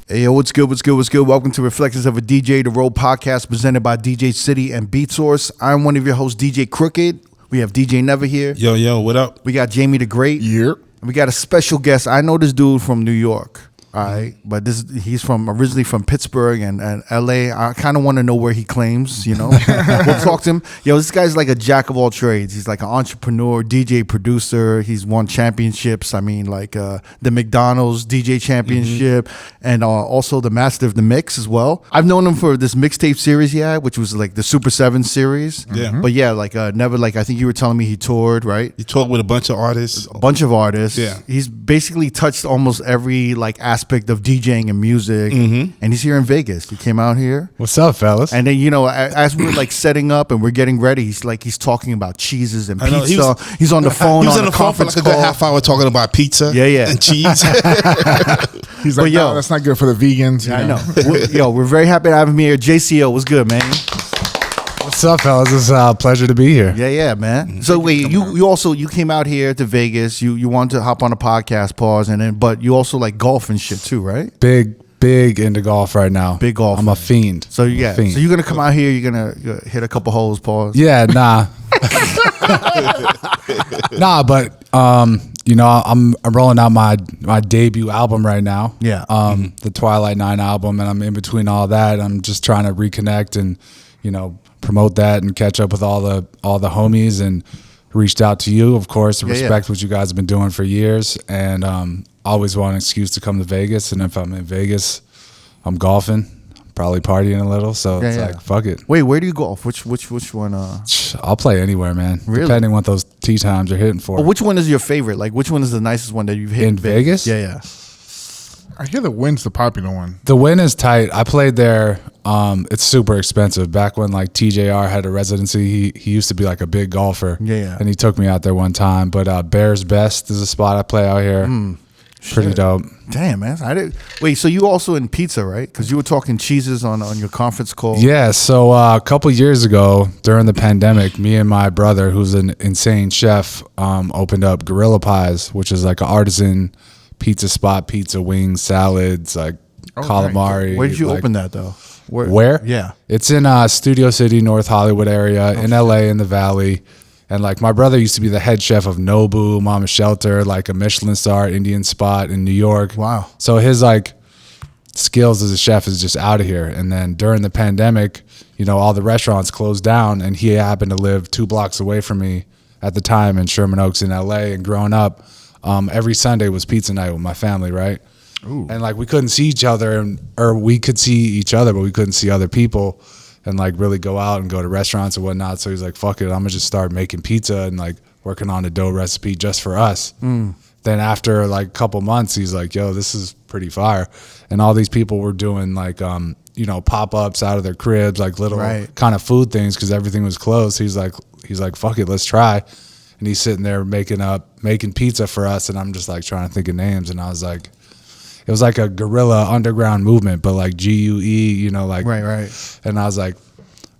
Hey, yo, what's good? Welcome to Reflections of a DJ, the R.O.A.D podcast presented by DJ City and Beat Source. I'm one of your hosts, DJ Crooked. We have DJ Never here. Yo, what up? We got Jamie the Great. Yeah. And we got a special guest. I know this dude from New York. All right, but he's originally from Pittsburgh and LA. I kind of want to know where he claims, We'll talk to him. Yo, this guy's like a jack of all trades. He's like an entrepreneur, DJ, producer. He's won championships. I mean, like the McDonald's DJ championship and also the Master of the Mix as well. I've known him for this mixtape series he had, which was like the Super 7 series. Yeah. But yeah, never, I think you were telling me he toured, right? He toured with a bunch of artists. Yeah. He's basically touched almost every aspect of DJing and music, and he's here in Vegas. He came out here. What's up, fellas? And then as we're setting up and we're getting ready, he's talking about cheeses and pizza. He's on the phone. He was on the phone for conference a good half hour talking about pizza. Yeah. And cheese. He's like, no, that's not good for the vegans. I know. We're very happy to have him here. Jayceeoh, what's good, man? What's up, fellas? It's a pleasure to be here. Yeah, man. So wait, you came out here to Vegas. You wanted to hop on a podcast, but you also like golf and shit too, right? Big into golf right now. Big golf. I'm a fiend. So yeah. So you're gonna come out here. You're gonna hit a couple holes, pause. Yeah, nah. But I'm rolling out my debut album right now. Yeah. The Twilight 9 album, and I'm in between all that. I'm just trying to reconnect and promote that and catch up with all the homies, and reached out to you, of course, to respect what you guys have been doing for years, and always want an excuse to come to Vegas. And if I'm in Vegas, I'm golfing, probably partying a little, so it's like, fuck it. Wait, where do you golf? Which one? I'll play anywhere, man. Really? Depending on what those tee times are hitting for. Well, which one is your favorite? Which one is the nicest one that you've hit in Vegas? Yeah. I hear the Wynn's the popular one. The Wynn is tight. I played there. It's super expensive. Back when TJR had a residency, he used to be a big golfer. Yeah. And he took me out there one time. But Bear's Best is a spot I play out here. Pretty dope. Damn, man. Wait, so you also in pizza, right? Because you were talking cheeses on your conference call. Yeah. So a couple years ago, during the pandemic, me and my brother, who's an insane chef, opened up Gorilla Pies, which is an artisan pizza spot, pizza, wings, salads, calamari. Right. Where did you open that though? Where? Yeah. It's in Studio City, North Hollywood area, in LA, in the Valley. And my brother used to be the head chef of Nobu, Mama Shelter, a Michelin star Indian spot in New York. Wow. So his skills as a chef is just out of here. And then during the pandemic, all the restaurants closed down, and he happened to live 2 blocks away from me at the time in Sherman Oaks in LA. And growing up, every Sunday was pizza night with my family, right? Ooh. And we couldn't see each other, or we could see each other, but we couldn't see other people and really go out and go to restaurants and whatnot. So he's like, fuck it, I'm gonna just start making pizza and working on a dough recipe just for us. Then after a couple months, he's like, yo, this is pretty fire. And all these people were doing pop-ups out of their cribs, little kind of food things, because everything was closed. He's like, fuck it, let's try. And he's sitting there making pizza for us, and I'm just trying to think of names, and I was like, it was like a guerrilla underground movement, but GUE, right. And I was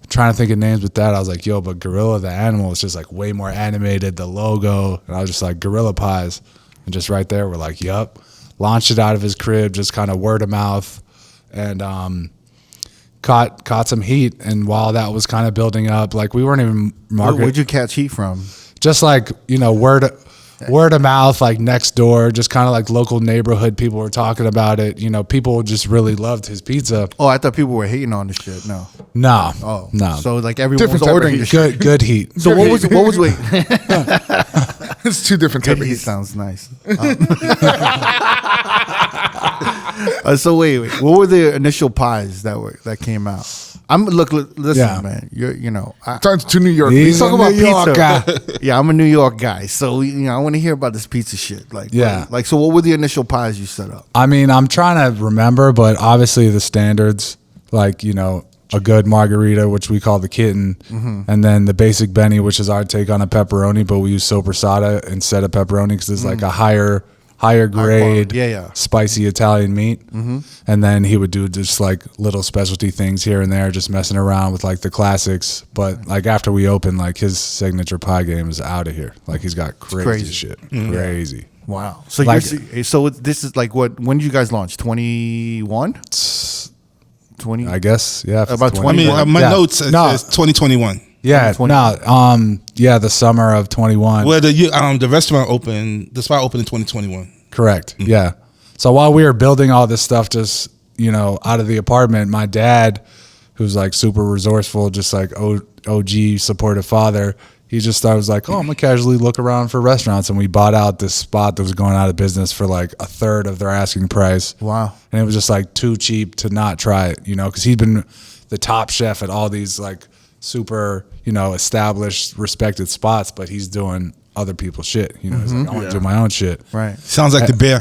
trying to think of names with that. I was like, yo, but Gorilla the animal is just way more animated, the logo, and I was just Gorilla Pies, and just right there we're yup. Launched it out of his crib, just kind of word of mouth, and caught some heat. And while that was kind of building up, we weren't even marketing. Where'd you catch heat from? Just word of mouth, next door, just kind of local neighborhood people were talking about it. People just really loved his pizza. Oh, I thought people were hating on the shit. No. Oh, no. So everyone was ordering the shit. Good heat. So what was wait? It's 2 different types of heat. Sounds nice. So wait, what were the initial pies that came out? Listen, man. Turns to New York. He's talking about pizza. Yeah, I'm a New York guy, so I want to hear about this pizza shit. So what were the initial pies you set up? I mean, I'm trying to remember, but obviously the standards, a good margarita, which we call the kitten, and then the basic Benny, which is our take on a pepperoni, but we use sopressata instead of pepperoni because it's a higher higher grade, Yeah. spicy Italian meat. And then he would do just like little specialty things here and there, just messing around with like the classics. But like after we opened, like his signature pie game is out of here. Like he's got crazy shit. Crazy. Wow. So Like- this is like what? When did you guys launch? 21. 20. I guess, yeah. if it's About I mean, 21. my Yeah. notes says 2021. Yeah, 2021. the summer of 21. Where the restaurant opened, the spot opened in 2021. Correct. Yeah. So while we were building all this stuff, just, out of the apartment, my dad, who's like super resourceful, just like OG supportive father, he just thought, was like, oh, I'm gonna casually look around for restaurants. And we bought out this spot that was going out of business for like a third of their asking price. Wow. And it was just like too cheap to not try it, because he'd been the top chef at all these like super, established, respected spots, but he's doing other people's shit. He's like, I want to do my own shit. Right. Sounds like the bear.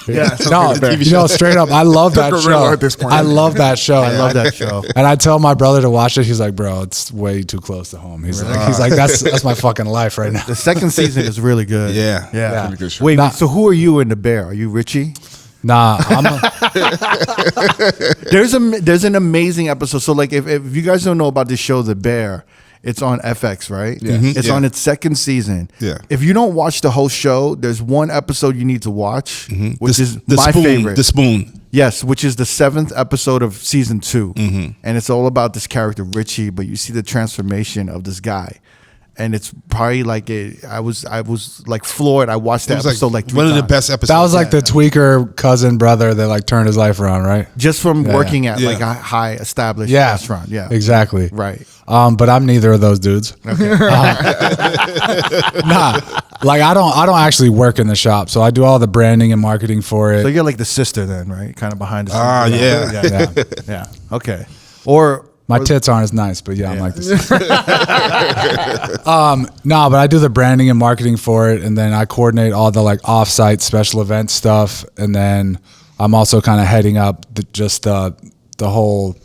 Yeah. No, straight up, I love that Gorilla show. at this point. I love that show. I love that show. And I tell my brother to watch it. He's like, bro, it's way too close to home. He's like, that's my fucking life right now. The second season is really good. Yeah. Yeah. Really good show. Wait, Nah. so who are you in the bear? Are you Richie? Nah, There's an amazing episode. So like if you guys don't know about this show, The Bear, it's on FX, right? Yeah. It's on its second season. Yeah. If you don't watch the whole show, there's one episode you need to watch, which is the my spoon, favorite. The spoon. Yes, which is the 7th episode of season 2. And it's all about this character, Richie, but you see the transformation of this guy. And it's probably like I was like floored. I watched that It was episode like 3 one of the times. best episodes. that was like the tweaker cousin brother that like turned his life around, right? Just from working at Yeah. like a high established Yeah, restaurant. Yeah. exactly. Right. But I'm neither of those dudes. Nah, like I don't actually work in the shop, so I do all the branding and marketing for it. So you're like the sister then, right? Kind of behind the scenes. Ah, yeah. Yeah. Yeah. Okay. Or My tits aren't as nice, but yeah, I'm like this. No, but I do the branding and marketing for it, and then I coordinate all the like off-site special event stuff, and then I'm also kind of heading up the whole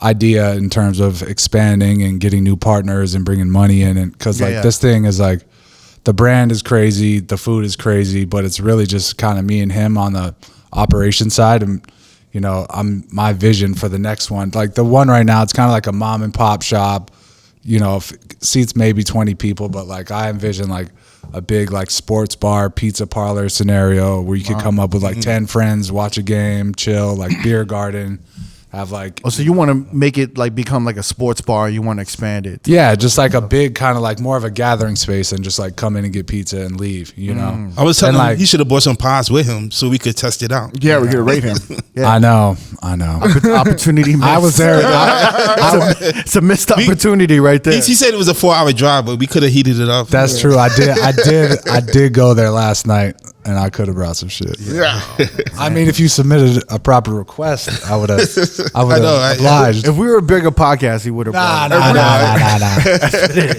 idea in terms of expanding and getting new partners and bringing money in, and because this thing is like the brand is crazy, the food is crazy, but it's really just kind of me and him on the operation side, and my vision for the next one, like the one right now, it's kind of like a mom and pop shop, seats maybe 20 people, but like I envision like a big like sports bar, pizza parlor scenario where you could come up with like 10 friends, watch a game, chill, like beer garden, have like so you want to make it like become like a sports bar? You want to expand it? yeah, just like a big kind of like more of a gathering space and just like come in and get pizza and leave, I was telling And, him like- he should have bought some pies with him so we could test it out. Yeah, we could rate him. Yeah. I know. Opportunity missed. I was there. It's a missed opportunity right there. He said it was a 4-hour drive, but we could have heated it up. That's true. I did go there last night, and I could have brought some shit. Yeah. I mean, if you submitted a proper request, I would have I- obliged. If we were a bigger podcast, he would have. Nah.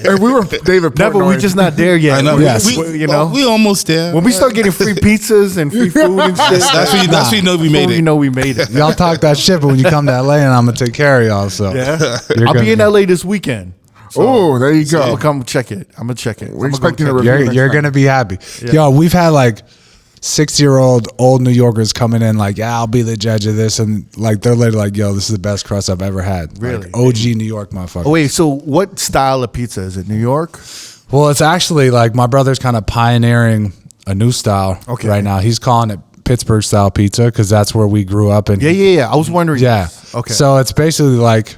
And we were David No, but Portnoy. we're just not there yet. I know. Yes. We almost there. When we start getting free pizzas and free food and shit, that's when you know we made when it. we know we made it. Y'all talk that shit, but when you come to LA, and I'm gonna take care of y'all. So Yeah, You're I'll be gonna- in LA this weekend. Oh, there you I'm go. gonna come check it. I'm gonna check it. We're I'm expecting gonna a go check review. you're next gonna time. be happy. Yo, we've had like 6-year-old old New Yorkers coming in like, yeah, I'll be the judge of this, and like they're literally like, yo, this is the best crust I've ever had. Really? Like, OG New York motherfucker. Oh wait, so what style of pizza is it? New York? Well, it's actually like my brother's kind of pioneering a new style Okay. right now. He's calling it Pittsburgh style pizza because that's where we grew up. And Yeah. I was wondering. yeah. Okay. So it's basically like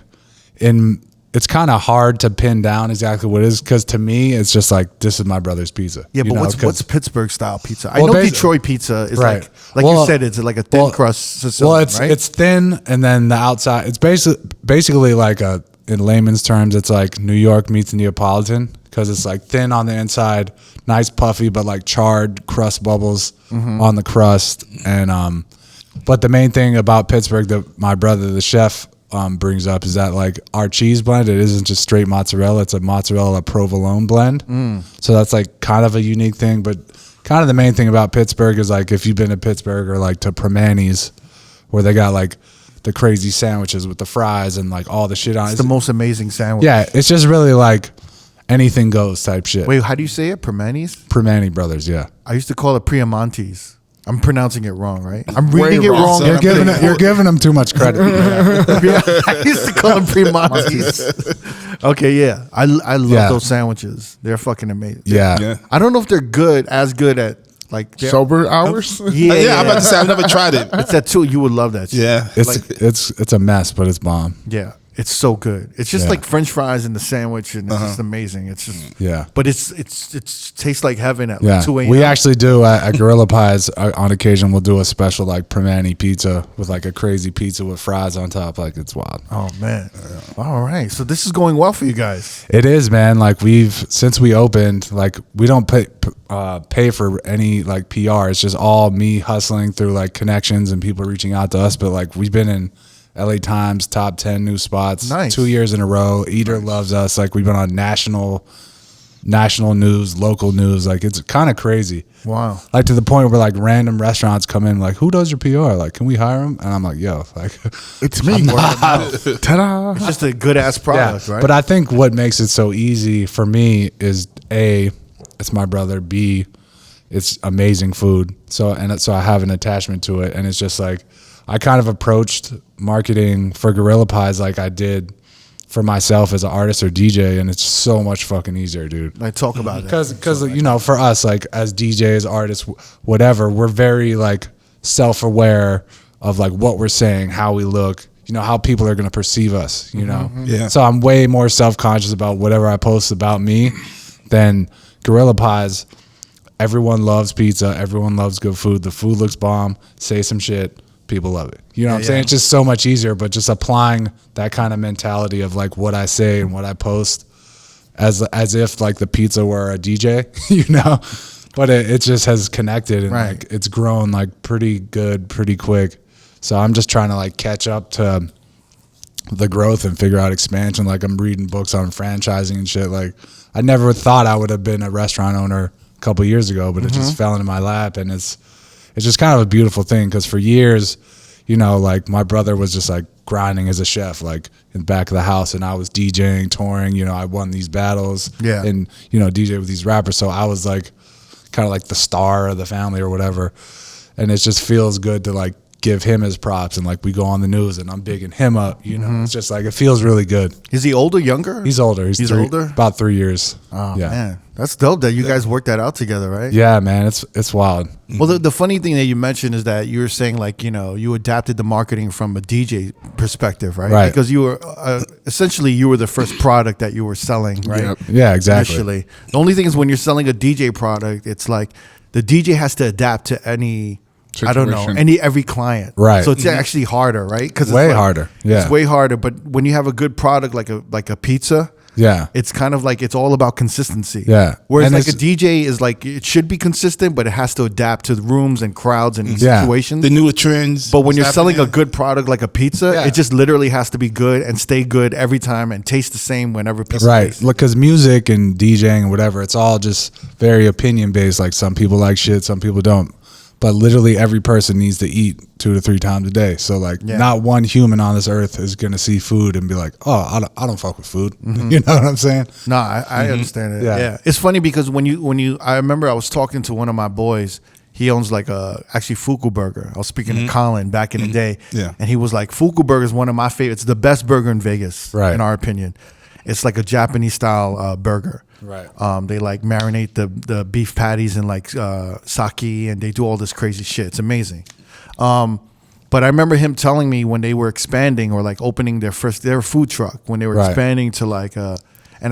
it's kind of hard to pin down exactly what it is because to me it's just like this is my brother's pizza. Yeah, you but know, what's Pittsburgh style pizza? I Well, know basi- Detroit pizza is Right. like Well, you said, it's like a thin crust Sicilian, well, it's right? it's thin and then the outside. It's basically like in layman's terms, it's like New York meets Neapolitan because it's like thin on the inside, nice puffy, but like charred crust bubbles on the crust. And but the main thing about Pittsburgh that my brother, the chef, brings up is that like our cheese blend, it isn't just straight mozzarella; it's a mozzarella provolone blend. So that's like kind of a unique thing, but kind of the main thing about Pittsburgh is like if you've been to Pittsburgh or like to Permani's, where they got like the crazy sandwiches with the fries and like all the shit on it. It's the most amazing sandwich. Yeah, it's just really like anything goes type shit. Wait, how do you say it? Permanis? Permani Brothers, yeah. I used to call it Priamontes. I'm pronouncing it wrong, right? I'm reading it wrong. wrong. You're giving them too much credit. I used to call them Primantis. Okay, yeah. I love those sandwiches. They're fucking amazing. Yeah. I don't know if they're as good at like Sober hours? Yeah, I'm about to say I've never tried it. It's that too. You would love that shit. Yeah, It's a mess, but it's bomb. Yeah. It's so good. It's just Yeah. like French fries in the sandwich, and it's just amazing. It's just but it tastes like heaven at like 2 a.m. We actually do at Gorilla Pies on occasion. We'll do a special like Primanti pizza with like a crazy pizza with fries on top. Like it's wild. Oh man! All right, so this is going well for you guys. It is, man. Like since we opened, like we don't pay for any like PR. It's just all me hustling through like connections and people reaching out to us. But like we've been in LA Times top 10 new spots, Nice. 2 years in a row. Eater loves us. Like we've been on national news, local news. Like it's kind of crazy. Wow. Like to the point where like random restaurants come in, like, who does your PR? Like, can we hire him? And I'm like, yo, like, It's me. Ta-da. It's just a good ass product, right? But I think what makes it so easy for me is A, it's my brother. B, it's amazing food. So I have an attachment to it, and it's just like I kind of approached marketing for Gorilla Pies like I did for myself as an artist or DJ, and it's so much fucking easier, dude. Like talk about that. Because you know, for us, like as DJs, artists, whatever, we're very like self-aware of like what we're saying, how we look, you know, how people are going to perceive us, you know. Yeah. So I'm way more self-conscious about whatever I post about me than Gorilla Pies. Everyone loves pizza. Everyone loves good food. The food looks bomb. Say some shit. People love it. You know what I'm saying? It's just so much easier, but just applying that kind of mentality of like what I say and what I post as if like the pizza were a DJ, you know? But it just has connected and like it's grown like pretty good, pretty quick. So I'm just trying to like catch up to the growth and figure out expansion. Like I'm reading books on franchising and shit. Like I never thought I would have been a restaurant owner a couple years ago, but it just fell into my lap, and it's just kind of a beautiful thing because for years, you know, like my brother was just like grinding as a chef, like in the back of the house, and I was DJing, touring, you know, I won these battles and, you know, DJ with these rappers. So I was like kind of like the star of the family or whatever. And it just feels good to like give him his props, and like we go on the news and I'm bigging him up, you know. It's just like it feels really good. Is he older, younger? He's older. He's older? About 3 years. Oh man, that's dope that you guys worked that out together, right? Yeah, man, it's wild. Well, the funny thing that you mentioned is that you were saying like, you know, you adapted the marketing from a DJ perspective, right? Right. Because you were essentially you were the first product that you were selling, right? Yep. Yeah, exactly. Initially, the only thing is when you're selling a DJ product, it's like the DJ has to adapt to any. I don't know, Situation. every client. Right. So it's actually harder, right? Because Way harder. Yeah. It's way harder. But when you have a good product like a pizza, Yeah. it's kind of like it's all about consistency. Yeah. Whereas And like a it's- DJ is like it should be consistent, but it has to adapt to the rooms and crowds and Yeah. situations. The newer trends. But when you're what's selling a happening. good product like a pizza, Yeah. it just literally has to be good and stay good every time and taste the same whenever people Right. taste it. Look, because music and DJing and whatever, it's all just very opinion based. Like some people like shit, some people don't. But literally every person needs to eat 2 to 3 times a day. So like not one human on this earth is going to see food and be like, oh, I don't fuck with food. You know what I'm saying? No, I understand it. Yeah. Yeah. It's funny because when you I remember I was talking to one of my boys. He owns like actually Fuku Burger. I was speaking to Colin back in the day. Yeah. And he was like, Fuku Burger is one of my favorites. It's the best burger in Vegas, Right. in our opinion. It's like a Japanese style burger. Right. They like marinate the beef patties in like sake, and they do all this crazy shit. It's amazing. But I remember him telling me when they were expanding or like opening their food truck, when they were Right. expanding to like an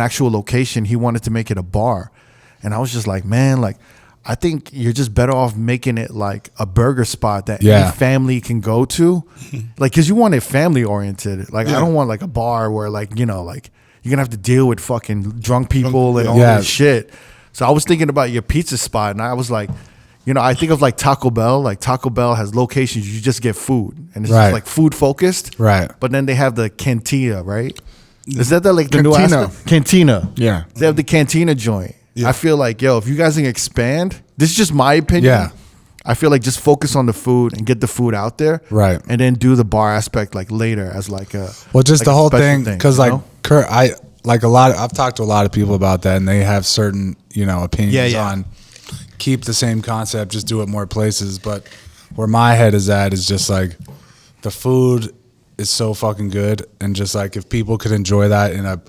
actual location, he wanted to make it a bar. And I was just like, man, like I think you're just better off making it like a burger spot that any family can go to. Like, cause you want it family oriented. Like I don't want like a bar where like, you know, like you're gonna have to deal with fucking drunk people and all this shit. So I was thinking about your pizza spot, and I was like, you know, I think of like Taco Bell. Like Taco Bell has locations you just get food, and it's just like food focused. Right. But then they have the cantina, right? Is that like the new Cantina. aspect? Cantina. Yeah. They have the cantina joint. Yeah. I feel like, yo, if you guys can expand, this is just my opinion. Yeah. I feel like just focus on the food and get the food out there. Right. And then do the bar aspect like later as like a Well, just like the a whole special thing, because you like know? I've talked to a lot of people about that, and they have certain, you know, opinions Yeah. on keep the same concept, just do it more places. But where my head is at is just like the food is so fucking good, and just like if people could enjoy that in a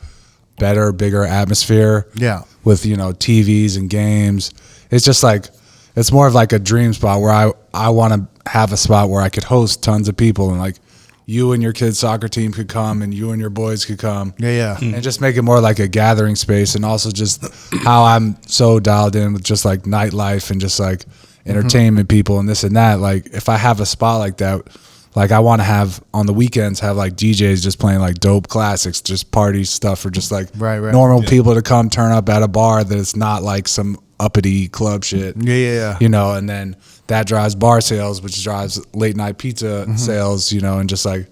better, bigger atmosphere, with TVs and games, it's just like it's more of like a dream spot where I want to have a spot where I could host tons of people, and like you and your kids' soccer team could come, and you and your boys could come, and just make it more like a gathering space. And also just how I'm so dialed in with just like nightlife and just like entertainment people and this and that. Like if I have a spot like that, like I want to have on the weekends have like DJs just playing like dope classics, just party stuff, for just like normal people to come turn up at a bar that it's not like some uppity club shit. And then that drives bar sales, which drives late night pizza sales, and just like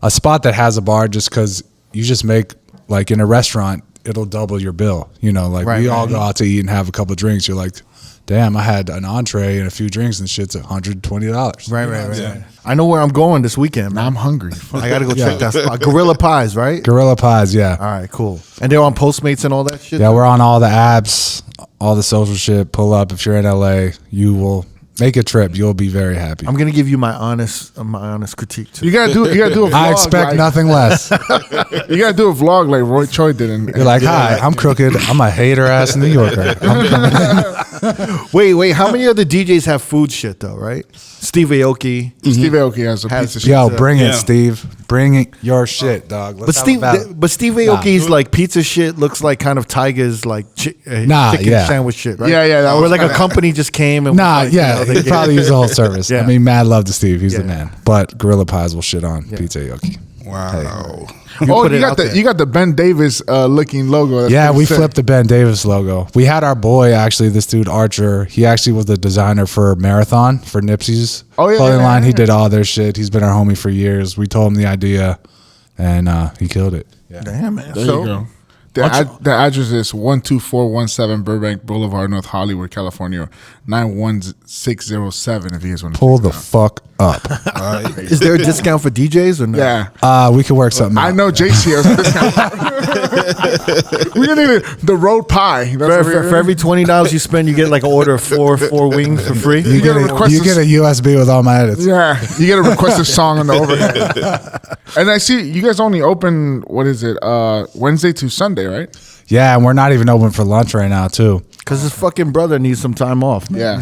a spot that has a bar, just because you just make, like in a restaurant, it'll double your bill, like we all go out to eat and have a couple of drinks. You're like, damn, I had an entree and a few drinks and shit's $120. Right. I know where I'm going this weekend, man. Now I'm hungry. I got to go check that spot. Gorilla Pies, right? Gorilla Pies, yeah. All right, cool. And they're on Postmates and all that shit? Yeah, we're on all the apps, all the social shit. Pull up. If you're in LA, you will make a trip. You'll be very happy. I'm gonna give you my honest critique too. You gotta do a vlog. I expect nothing less. You gotta do a vlog like Roy Choi did. You're like, hi, I'm crooked. I'm a hater ass New Yorker. Wait. How many other DJs have food shit though? Right? Steve Aoki. Steve Aoki has a pizza shit. Yo, bring it, Steve. Bring it your shit, dog. But Steve Aoki's like pizza shit looks like kind of Tiger's like chicken sandwich shit, right? Yeah. Where like a company just came and he probably used the whole service. I mean, mad love to Steve. He's the man. But Gorilla Pies will shit on Pizza Aoki. Wow. Hey. You got the Ben Davis looking logo. That's we flipped the Ben Davis logo. We had our boy, actually, this dude Archer. He actually was the designer for Marathon, for Nipsey's clothing line. He did all their shit. He's been our homie for years. We told him the idea, and he killed it. Damn, man. There you go. The address is 12417 Burbank Boulevard, North Hollywood, California, 91607. If you guys want to pull the fuck up. Is there a discount for DJs or no? Yeah. We could work something out. I know Jayceeoh's discount. We're gonna need the road pie. For every $20 you spend, you get like an order of four wings for free. You get a USB with all my edits. Yeah, you get a requested song on the overhead. And I see you guys only open, what is it, Wednesday to Sunday, right? Yeah, and we're not even open for lunch right now, too. Because his fucking brother needs some time off. Man. Yeah,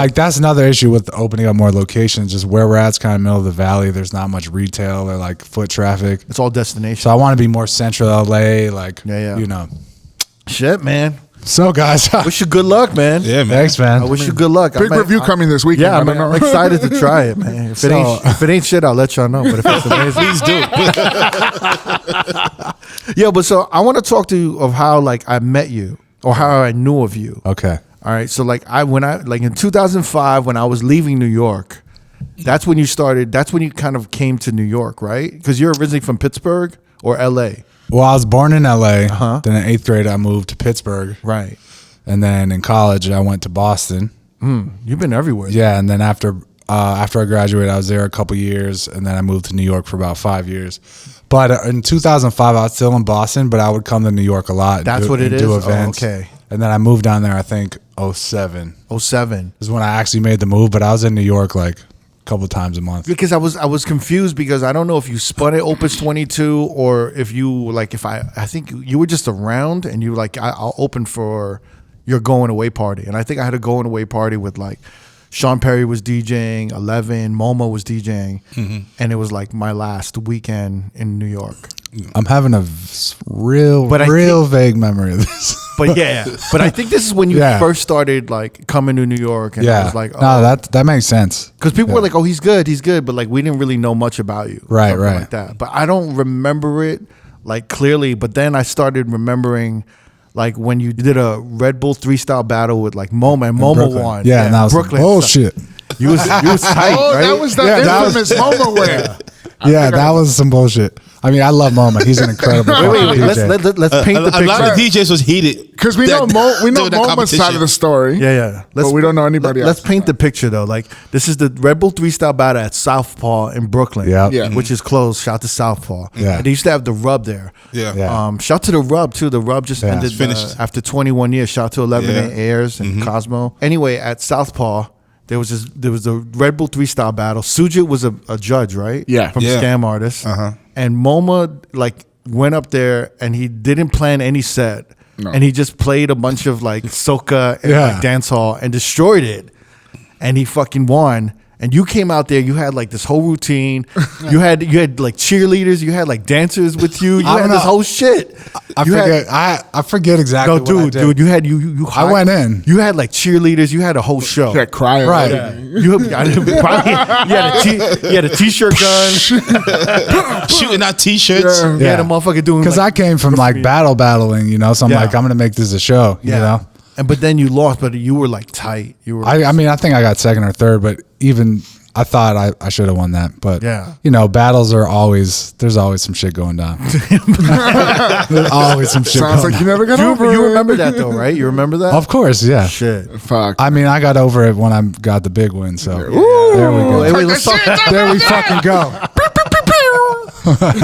that's another issue with opening up more locations. Just where we're at is kind of middle of the valley. There's not much retail or like foot traffic. It's all destination. So I want to be more central LA, like Shit, man. So guys, wish you good luck, man. Yeah, man. Thanks, man. I wish you good luck. Big review coming this weekend. Yeah, I'm excited to try it, man. If it ain't shit, I'll let y'all know. But if it's amazing, please do. Yeah, but so I want to talk to you of how like I met you or how I knew of you. Okay. All right. So like in 2005 when I was leaving New York, that's when you started. That's when you kind of came to New York, right? Because you're originally from Pittsburgh or LA. Well, I was born in LA. Then in 8th grade, I moved to Pittsburgh. Right. And then in college, I went to Boston. You've been everywhere. Yeah, and then after I graduated, I was there a couple years, and then I moved to New York for about 5 years. But in 2005, I was still in Boston, but I would come to New York a lot. That's what it is? Do events. Oh, okay. And then I moved down there, I think, 07. 07 is when I actually made the move, but I was in New York like couple times a month. Because I was confused because I don't know if you spun it Opus 22 or if you like I think you were just around and you like I'll open for your going away party, and I think I had a going away party with like Sean Perry was DJing, 11, Momo was DJing, and it was like my last weekend in New York. I'm having a real vague memory of this. But but I think this is when you first started like coming to New York, and I was like, oh. No, that makes sense. Because people were like, oh, he's good, but like we didn't really know much about you, right, like that. But I don't remember it like clearly. But then I started remembering like when you did a Red Bull 3-style battle with like Momo, and Momo won. Yeah, and that was Brooklyn. bullshit. You was tight, right? That was the infamous Momo win. Yeah, that was some bullshit. I mean, I love MoMA. He's an incredible Wait. DJ. Let's paint the A lot of picture. DJs was heated Because we know during that Moma's side of the story. Yeah. But we don't know anybody Let's else. paint the picture though. Like this is the Red Bull 3 style battle at Southpaw in Brooklyn. Yeah. Which is closed. Shout to Southpaw. Yeah. And they used to have the Rub there. Yeah. Shout to the Rub too. The Rub just ended Finished. after 21 years. Shout to 11 Yeah. Airs and Cosmo. Anyway, at Southpaw, there was a Red Bull 3 style battle. Sujit was a judge, right? Yeah. From Yeah. Scam Artist. Uh-huh. And MoMA like went up there and he didn't plan any set. No. And he just played a bunch of like soca and like dance hall and destroyed it. And he fucking won. And you came out there, you had like this whole routine. You had like cheerleaders, you had like dancers with you. You I had don't this know. whole shit. I forget exactly. No, dude, you had you. I went in. You had like cheerleaders. You had a whole show. Yeah, crying. Right. You had a t-shirt gun. Shooting out T-shirts. You had a motherfucker doing Because like, I came from like battling, you know. So I'm Yeah. like, I'm gonna make this a show, you know. And but then you lost, but you were like tight. You were. I mean, I think I got second or third, but even I thought I should have won that. But Yeah. you know, battles are there's always some shit going down. There's always some shit Sounds going like you down. never got over you it. remember that though, right? You remember that? Of course, yeah. Shit. Fuck. I mean, I got over it when I got the big win. So there we Wait, go. wait, let's talk. There we fucking go.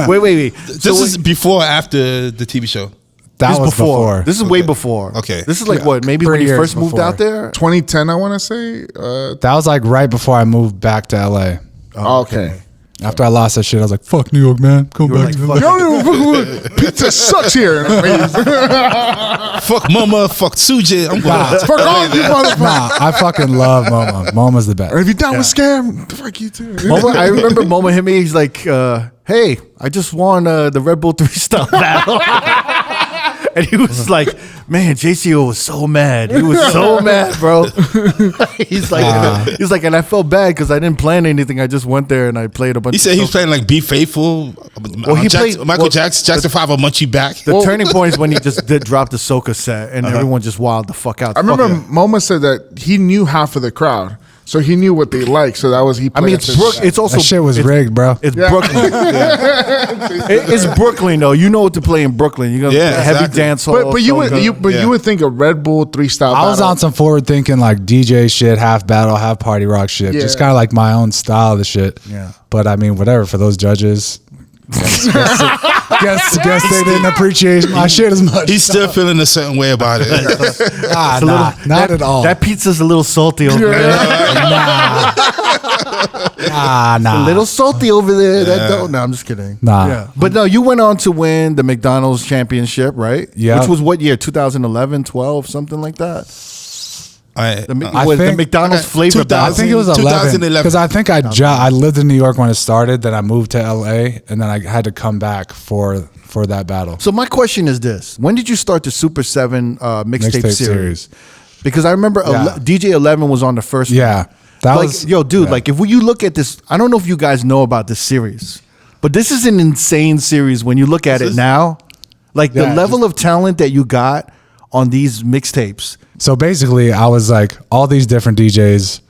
Wait. This is before or after the TV show? That This was is before. This is way Okay. before. Okay. This is like what? Maybe when 3 you years first moved before. out there. 2010, I want to say. That was like right before I moved back to LA. Okay. After I lost that shit, I was like, "Fuck New York, man. Come You were back." like, to fuck LA." Pizza sucks here. Fuck MoMA, fuck Sujit. I'm going. Fuck all you motherfuckers. Nah, I fucking love MoMA. MoMA's the best. And if you down with scam, fuck you too. I remember Momo hit me. He's like, "Hey, I just won the Red Bull 3 style battle." And he was like, "Man, Jayceeoh was so mad. He was so mad, bro." he's like, and I felt bad because I didn't plan anything. I just went there and I played a bunch. He said he was playing like Be Faithful. He played- Michael Jackson 5 will munch you back. The turning point is when he just did drop the soca set and everyone just wilded the fuck out. I remember Fuck it. Moma said that he knew half of the crowd, so he knew what they liked. So that was he. I mean, it's it's also That shit was it's, rigged, bro. It's Brooklyn. It's Brooklyn though. You know what to play in Brooklyn. You got Yeah, heavy exactly. dance hall. But you soca. you would think a Red Bull 3 style. I was battle. on some forward thinking like DJ shit, half battle, half party rock shit. Yeah. Just kind of like my own style of the shit. Yeah. But I mean, whatever for those judges. Guess they didn't appreciate my shit as much. He's still feeling a certain way about it. Not at all. That pizza's a little salty over there. Nah. A little salty over there. That don't. No, I'm just kidding. Nah. Yeah. But no, you went on to win the McDonald's championship, right? Yeah. Which was what year? 2011, 12, something like that. I The think- McDonald's flavor 2000. I battle. think it was 11 2011. because I think I lived in New York when it started. Then I moved to LA, and then I had to come back for that battle. So my question is this: when did you start the Super 7 mixtape Mixtape series? Because I remember Yeah. DJ 11 was on the first one. Yeah, that like, was yo, dude, yeah. like if you look at this, I don't know if you guys know about this series, but this is an insane series when you look at it now. Like the Yeah, level of talent that you got on these mixtapes. So basically, I was like all these different DJs.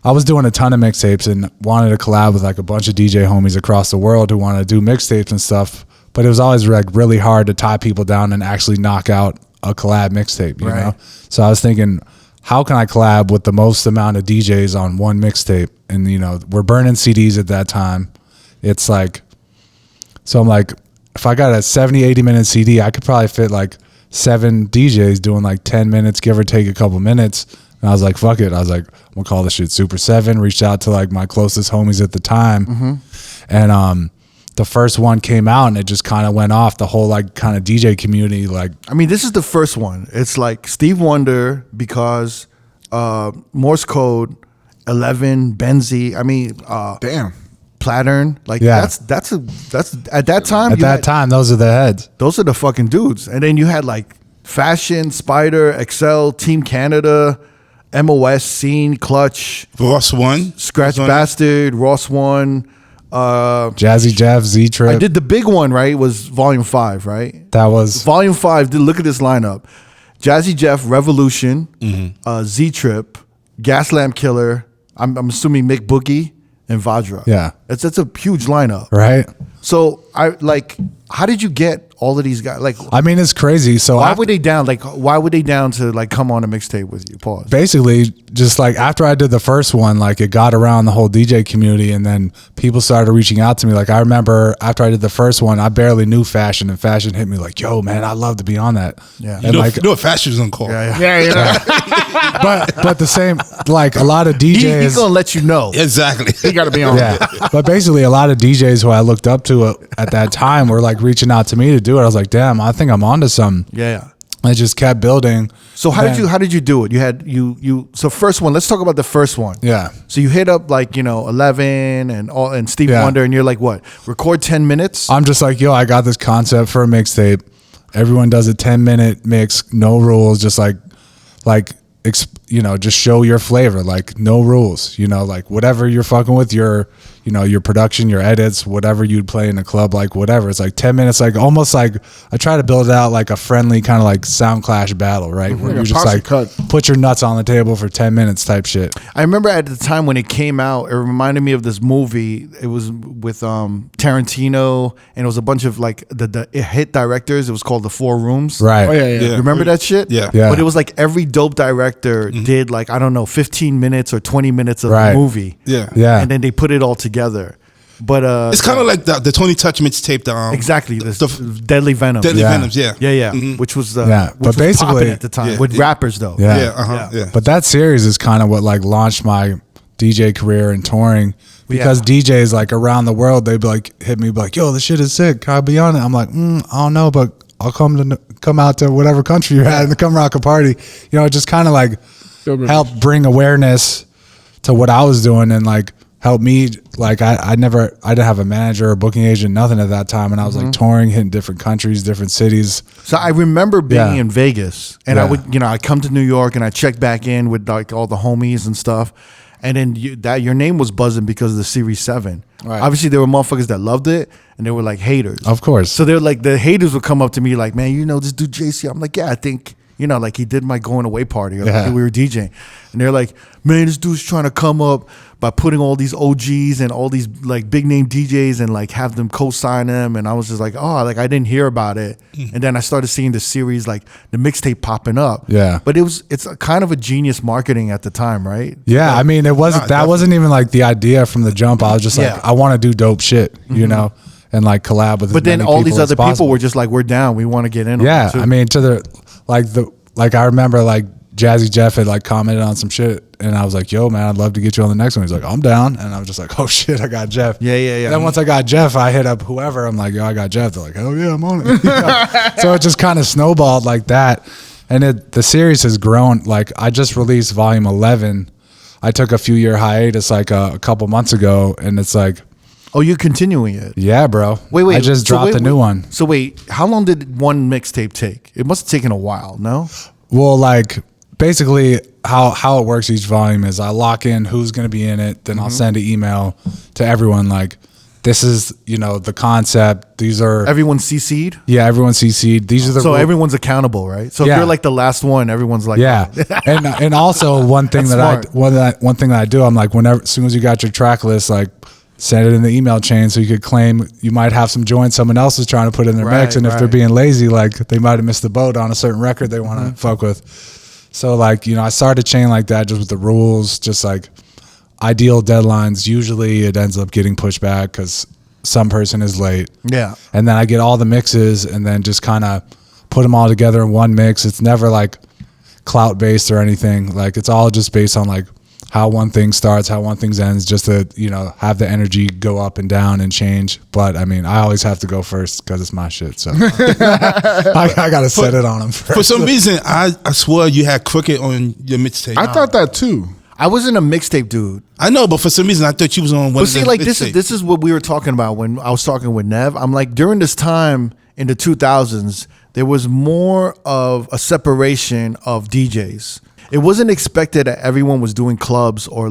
I was doing a ton of mixtapes and wanted to collab with like a bunch of DJ homies across the world who wanted to do mixtapes and stuff. But it was always like really hard to tie people down and actually knock out a collab mixtape, you Right. know? So I was thinking, how can I collab with the most amount of DJs on one mixtape? And, you know, we're burning CDs at that time. It's like, so I'm like, if I got a 70, 80 minute CD, I could probably fit like 7 DJs doing like 10 minutes, give or take a couple minutes. And I was like, fuck it. I was like, I'm gonna call this shit Super 7. Reached out to like my closest homies at the time. And the first one came out and it just kind of went off. The whole like kind of DJ community, like, I mean, this is the first one. It's like Steve Wonder, because Morse Code, 11, Benzie. I mean, Damn. Plattern. Like Yeah. that's at that time. at you that had- time, those are the heads. those are the fucking dudes. And then you had like Fashion, Spider, Excel, Team Canada, MOS, Scene, Clutch, Ross won. Scratch Was on it. Bastard, Ross One. Jazzy Jeff, Z I Trip. did the big one, right? Was Volume 5, right? That was Volume 5, look at this lineup. Jazzy Jeff, Revolution, Z Trip, Gaslamp Killer, I'm assuming Mick Boogie and Vajra. Yeah. That's a huge lineup. Right. So how did you get all of these guys? Like, I mean, it's crazy. So why were they down? Like, why were they down to like come on a mixtape with you? Pause. basically, just like after I did the first one, like it got around the whole DJ community, and then people started reaching out to me. Like I remember after I did the first one, I barely knew Fashion, and Fashion hit me like, "Yo, man, I'd love to be on that." Yeah. And You know what Fashion is on call. Yeah. but the same, like a lot of He's DJs. gonna let you know. Exactly. You got to be on. Yeah, but basically, a lot of DJs who I looked up to at that time were like reaching out to me to do it. I was like, "Damn, I think I'm onto something." Yeah. I just kept building. So how did you do it? You had you so first one. Let's talk about the first one. Yeah. So you hit up like 11 and Steve Yeah. Wonder, and you're like, what? Record 10 minutes. I'm just like, yo, I got this concept for a mixtape. Everyone does a 10-minute mix, no rules, just just show your flavor, like no rules, like whatever you're fucking with, your production, your edits, whatever you'd play in a club, like whatever. It's like 10 minutes, like almost like I try to build it out like a friendly kind of like sound clash battle, right? Where you just posse like cut. put your nuts on the table for 10 minutes type shit. I remember at the time when it came out, it reminded me of this movie. It was with Tarantino, and it was a bunch of like the hit directors. It was called The Four Rooms. Right. Oh, yeah. You remember that shit? Yeah. Yeah. But it was like every dope director did like, I don't know, 15 minutes or 20 minutes of Right. the movie. Yeah. Yeah. And then they put it all together. But It's kind of like the Tony Touch mixtape. exactly the Deadly Venom. Deadly Yeah. Venoms. Yeah. Yeah. Which was which But was basically- popping at the time with rappers though. Yeah. Yeah. But that series is kind of what like launched my DJ career and touring, because DJs like around the world, they'd be like hit me, be like, yo, this shit is sick, can I be on it? I'm like, I don't know, but I'll come out to whatever country you're at and come rock a party. It just kind of like helped bring awareness to what I was doing, and like helped me. Like I didn't have a manager or booking agent, nothing at that time, and I was like touring, hitting different countries, different cities. So I remember being Yeah. in Vegas, and I Yeah. would, I come to New York and I check back in with like all the homies and stuff, and then your name was buzzing because of the Series 7. Right. Obviously, there were motherfuckers that loved it, and they were like haters. Of course. So they're like, the haters would come up to me like, man, this dude Jayceeoh. I'm like, yeah, I think, like he did my going away party. Or Yeah. like we were DJing. And they're like, man, this dude's trying to come up by putting all these OGs and all these like big name DJs and like have them co-sign them. And I was just like, oh, like I didn't hear about it. And then I started seeing the series, like the mixtape popping up. Yeah. But it's a kind of a genius marketing at the time, right? Yeah, I mean, that wasn't even like the idea from the jump. I was just like, Yeah. I want to do dope shit, and like collab with. But as then many all these people as other people possible. were just like, we're down. We want to get in. Yeah, on it too. I mean, I remember like Jazzy Jeff had like commented on some shit, and I was like, "Yo, man, I'd love to get you on the next one." He's like, "I'm down," and I was just like, "Oh shit, I got Jeff." Yeah. And then once I got Jeff, I hit up whoever. I'm like, "Yo, I got Jeff." They're like, "Hell yeah, I'm on it." So it just kind of snowballed like that, and the series has grown. Like I just released volume 11. I took a few year hiatus like a couple months ago, and it's like, Oh, you're continuing it. yeah, bro. Wait. I just so dropped a new one. So wait, how long did one mixtape take? It must have taken a while, no? Well, like basically how it works each volume is I lock in who's going to be in it, then I'll send an email to everyone like, this is, the concept. These are Everyone's CC'd? yeah, everyone's CC'd. These are the So rules. everyone's accountable, right? So if Yeah. you're like the last one, everyone's like, Yeah, and also one thing That's one thing that I do, I'm like, whenever, as soon as you got your track list, like send it in the email chain so you could claim you might have some joints someone else is trying to put in their mix, and if they're right. being lazy, like they might have missed the boat on a certain record they want to fuck with. So like, I started a chain like that just with the rules, just like ideal deadlines. Usually it ends up getting pushed back because some person is late. Yeah. And then I get all the mixes and then just kind of put them all together in one mix. It's never like clout based or anything. Like it's all just based on like how one thing starts, how one thing ends, just to, have the energy go up and down and change. But I mean, I always have to go first because it's my shit. So I got to set it on them first. For some reason, I swore you had Crooked on your mixtape. I thought that too. I wasn't a mixtape dude. I know, but for some reason, I thought you was on one. But of see, the like mixtapes. this is what we were talking about when I was talking with Nev. I'm like, during this time in the 2000s, there was more of a separation of DJs. It wasn't expected that everyone was doing clubs or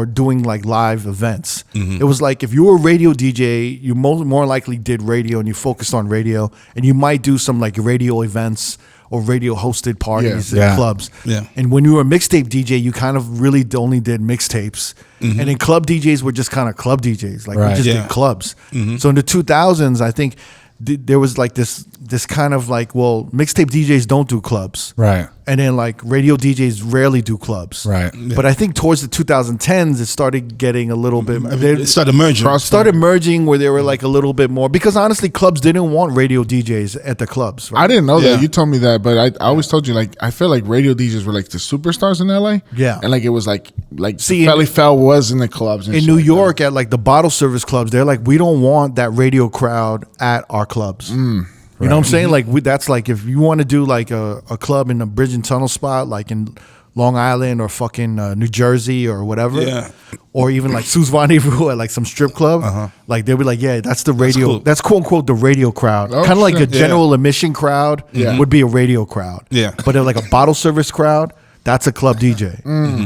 doing like live events. It was like if you were a radio DJ, you more likely did radio and you focused on radio, and you might do some like radio events or radio hosted parties Yeah. and clubs. Yeah. And when you were a mixtape DJ, you kind of really only did mixtapes. And then club DJs were just kind of club DJs. Like we Right. just Yeah. did clubs. So in the 2000s, I think there was like this kind of like, well, mixtape DJs don't do clubs. Right. And then like radio DJs rarely do clubs. Right. But I think towards the 2010s, it started getting a little bit. It started merging. Started merging where they were like a little bit more, because honestly, clubs didn't want radio DJs at the clubs. Right? I didn't know Yeah. that. You told me that, but I always told you, like, I feel like radio DJs were like the superstars in LA. Yeah. And like it was like See, Felly Fell was in the clubs and In shit New like York, at like the bottle service clubs, they're like, we don't want that radio crowd at our clubs. You know what I'm saying? Like that's like if you want to do like a club in a bridge and tunnel spot, like in Long Island or fucking New Jersey or whatever, Yeah. or even like Sue's Rendezvous at like some strip club, like they'll be like, yeah, that's the radio, cool. that's quote unquote the radio crowd, Oh, kind of like a shit. general admission crowd would be a radio crowd, Yeah. but they're like a bottle service crowd. That's a club DJ.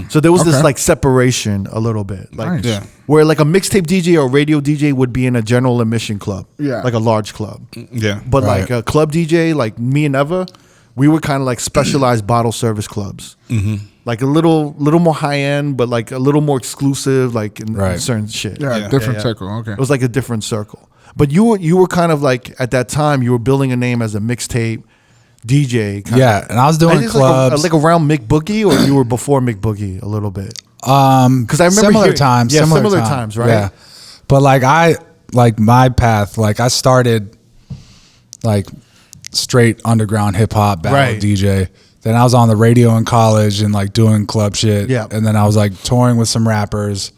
So there was this Okay. like separation a little bit, like Nice. Yeah. where like a mixtape DJ or radio DJ would be in a general admission club, Yeah. like a large club. Yeah. But Right. like a club DJ, like me and Eva, we were kind of like specialized bottle service clubs, like a little more high end, but like a little more exclusive, like in Right. certain shit. Yeah, Yeah. different Yeah. circle. Okay. It was like a different circle. But you were kind of like at that time you were building a name as a mixtape DJ. Kind Yeah, and I was doing Like clubs. like around Mick Boogie, or you were before Mick Boogie a little bit. Because I remember similar hearing- times, yeah, similar similar time. times, right? Yeah, but like my path, like I started like straight underground hip hop battle Right. DJ. Then I was on the radio in college and like doing club shit. Yeah. and then I was like touring with some rappers.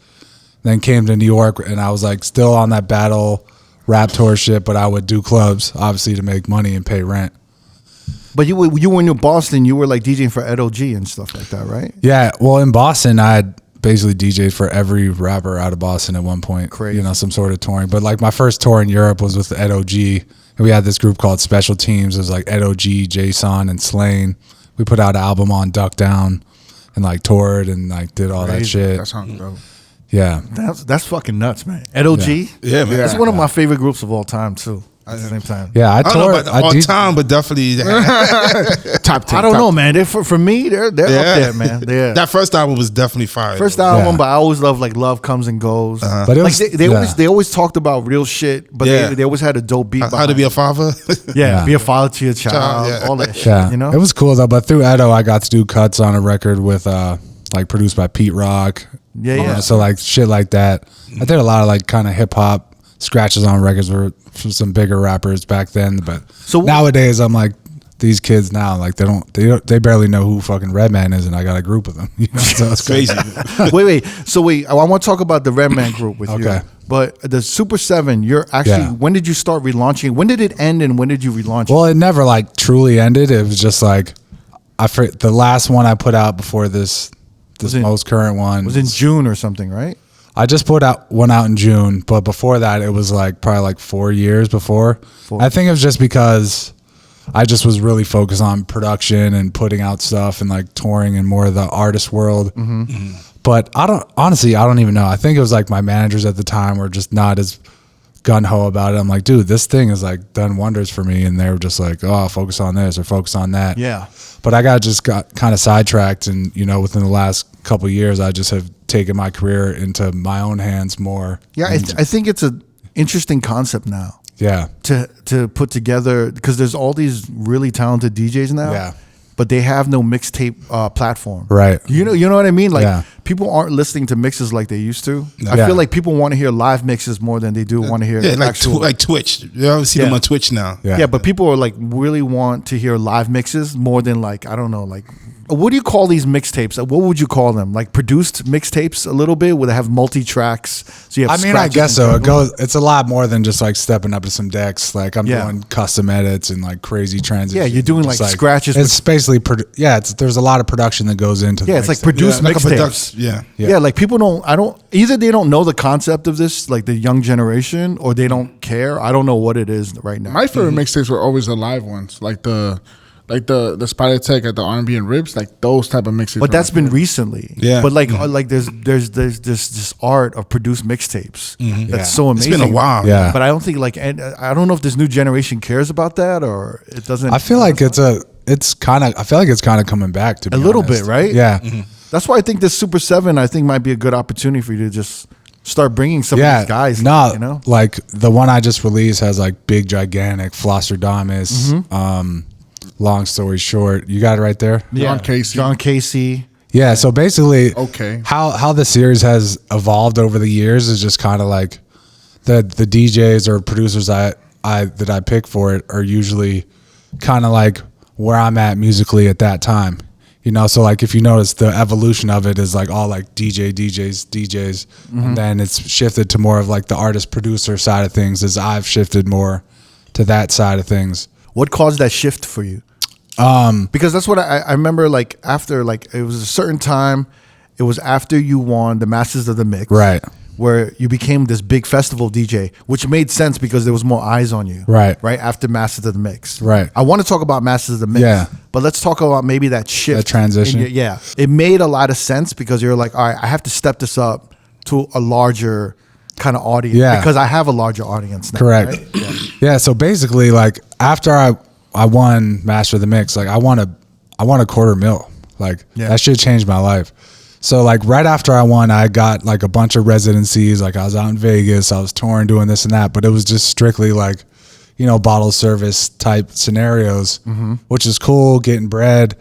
Then came to New York and I was like still on that battle rap tour shit, but I would do clubs obviously to make money and pay rent. But you were in Boston, you were like DJing for R.O.A.D and stuff like that, right? Yeah, well, in Boston, I had basically DJed for every rapper out of Boston at one point. Crazy. You know, some sort of touring. But like my first tour in Europe was with R.O.A.D, and we had this group called Special Teams. It was like R.O.A.D, Jayceeoh, and Slain. We put out an album on Duck Down and like toured and like did all that shit. That sounds dope. Yeah. That's fucking nuts, man. R.O.A.D, Yeah, man. It's one of my favorite groups of all time too. At the same time, Yeah, I I don't know toured. about all time, but definitely Top 10. I don't know, man. For me, they're up there, man. Yeah. that first album was definitely fire. First though. album, Yeah. but I always love like Love Comes and Goes. But it Like was, they always talked about real shit, but Yeah. they always had a dope beat. How to behind be it. a father. Yeah, Yeah. be a father to your child, yeah. all that shit. Yeah, You know, it was cool though. But through Edo, I got to do cuts on a record with like produced by Pete Rock. Yeah, You yeah. know, so like shit like that. I did a lot of like kind of hip hop scratches on records for some bigger rappers back then. But So- nowadays, I'm like these kids now, like they barely know who fucking Redman is, and I got a group of them. You know, so it's Crazy. wait. So I want to talk about the Redman group with you. Okay. But the Super 7, you're actually, Yeah. when did you start relaunching? When did it end and when did you relaunch Well, it never like truly ended. It was just like the last one I put out before this in- most current one it? Was in June or something, right? I just put one out in June, but before that, it was like probably like 4 years before. I think it was just because I just was really focused on production and putting out stuff and like touring and more of the artist world. But I don't even know. I think it was like my managers at the time were just not as gun ho about it. I'm like, dude, this thing has like done wonders for me, and they were just like, oh, focus on this or focus on that. Yeah. But I got kind of sidetracked, and you know, within the last couple of years, I just have taken my career into my own hands more. Yeah, I think it's an interesting concept now Yeah, to put together, because there's all these really talented DJs now. Yeah. But they have no mixtape platform. Right. You know what I mean? Like Yeah. people aren't listening to mixes like they used to. I Yeah. feel like people want to hear live mixes more than they do want to hear Yeah, like actual. like Twitch. You always see them Yeah. on Twitch now. yeah, Yeah, but people are like really want to hear live mixes more than like, I don't know, like, what do you call these mixtapes? What would you call them? Like produced mixtapes a little bit, where they have multi tracks. So you have. I mean, I scratches guess and so. It's a lot more than just like stepping up to some decks. Like I'm Yeah. doing custom edits and like crazy transitions. Yeah, you're doing, Just, like, scratches It's basically there's a lot of production that goes into. Yeah, the it's like mixtape. produced like a mixtapes. production. Yeah. Yeah. like people either they don't know the concept of this, like the young generation, or they don't care. I don't know what it is right now. My favorite mixtapes were always the live ones, like the Spider Tech at the R&B and Ribs, like those type of mixtapes. But were that's my been favorite. recently. Yeah. But like there's this art of produced mixtapes that's Yeah. so It's amazing. been a while. Yeah. But I don't think and I don't know if this new generation cares about that, or it doesn't. I feel like it's it's kind of, I feel like it's kind of coming back to be A little honest. bit, right? Yeah. That's why I think this Super 7, I think, might be a good opportunity for you to just start bringing some of these guys. No, you know? like the one I just released has like big, gigantic Flosserdamus. Long story short, you got it right there. John Casey. Yeah. So basically, Okay. how the series has evolved over the years is just kind of like the DJs or producers that I pick for it are usually kind of like where I'm at musically at that time. You know, so like if you notice, the evolution of it is like all like DJs, and then it's shifted to more of like the artist producer side of things as I've shifted more to that side of things. What caused that shift for you? Because that's what I remember, like after, like it was a certain time, it was after you won the Masters of the Mix. Right. Where you became this big festival DJ, which made sense because there was more eyes on you. Right. Right after Masters of the Mix. Right. I want to talk about Masters of the Mix. Yeah. But let's talk about maybe that shift. That transition. Yeah. It made a lot of sense because you're like, all right, I have to step this up to a larger kind of audience. Yeah. Because I have a larger audience now. Correct. Right? Yeah. So basically, like after I won Master of the Mix, like I won a $250,000. Like that shit changed my life. So like right after I won, I got like a bunch of residencies. Like I was out in Vegas, I was touring, doing this and that, but it was just strictly like, you know, bottle service type scenarios, which is cool, getting bread.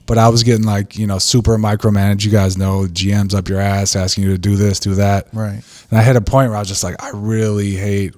But I was getting like, you know, super micromanaged. You guys know, GMs up your ass asking you to do this, do that. Right. And I hit a point where I was just like, I really hate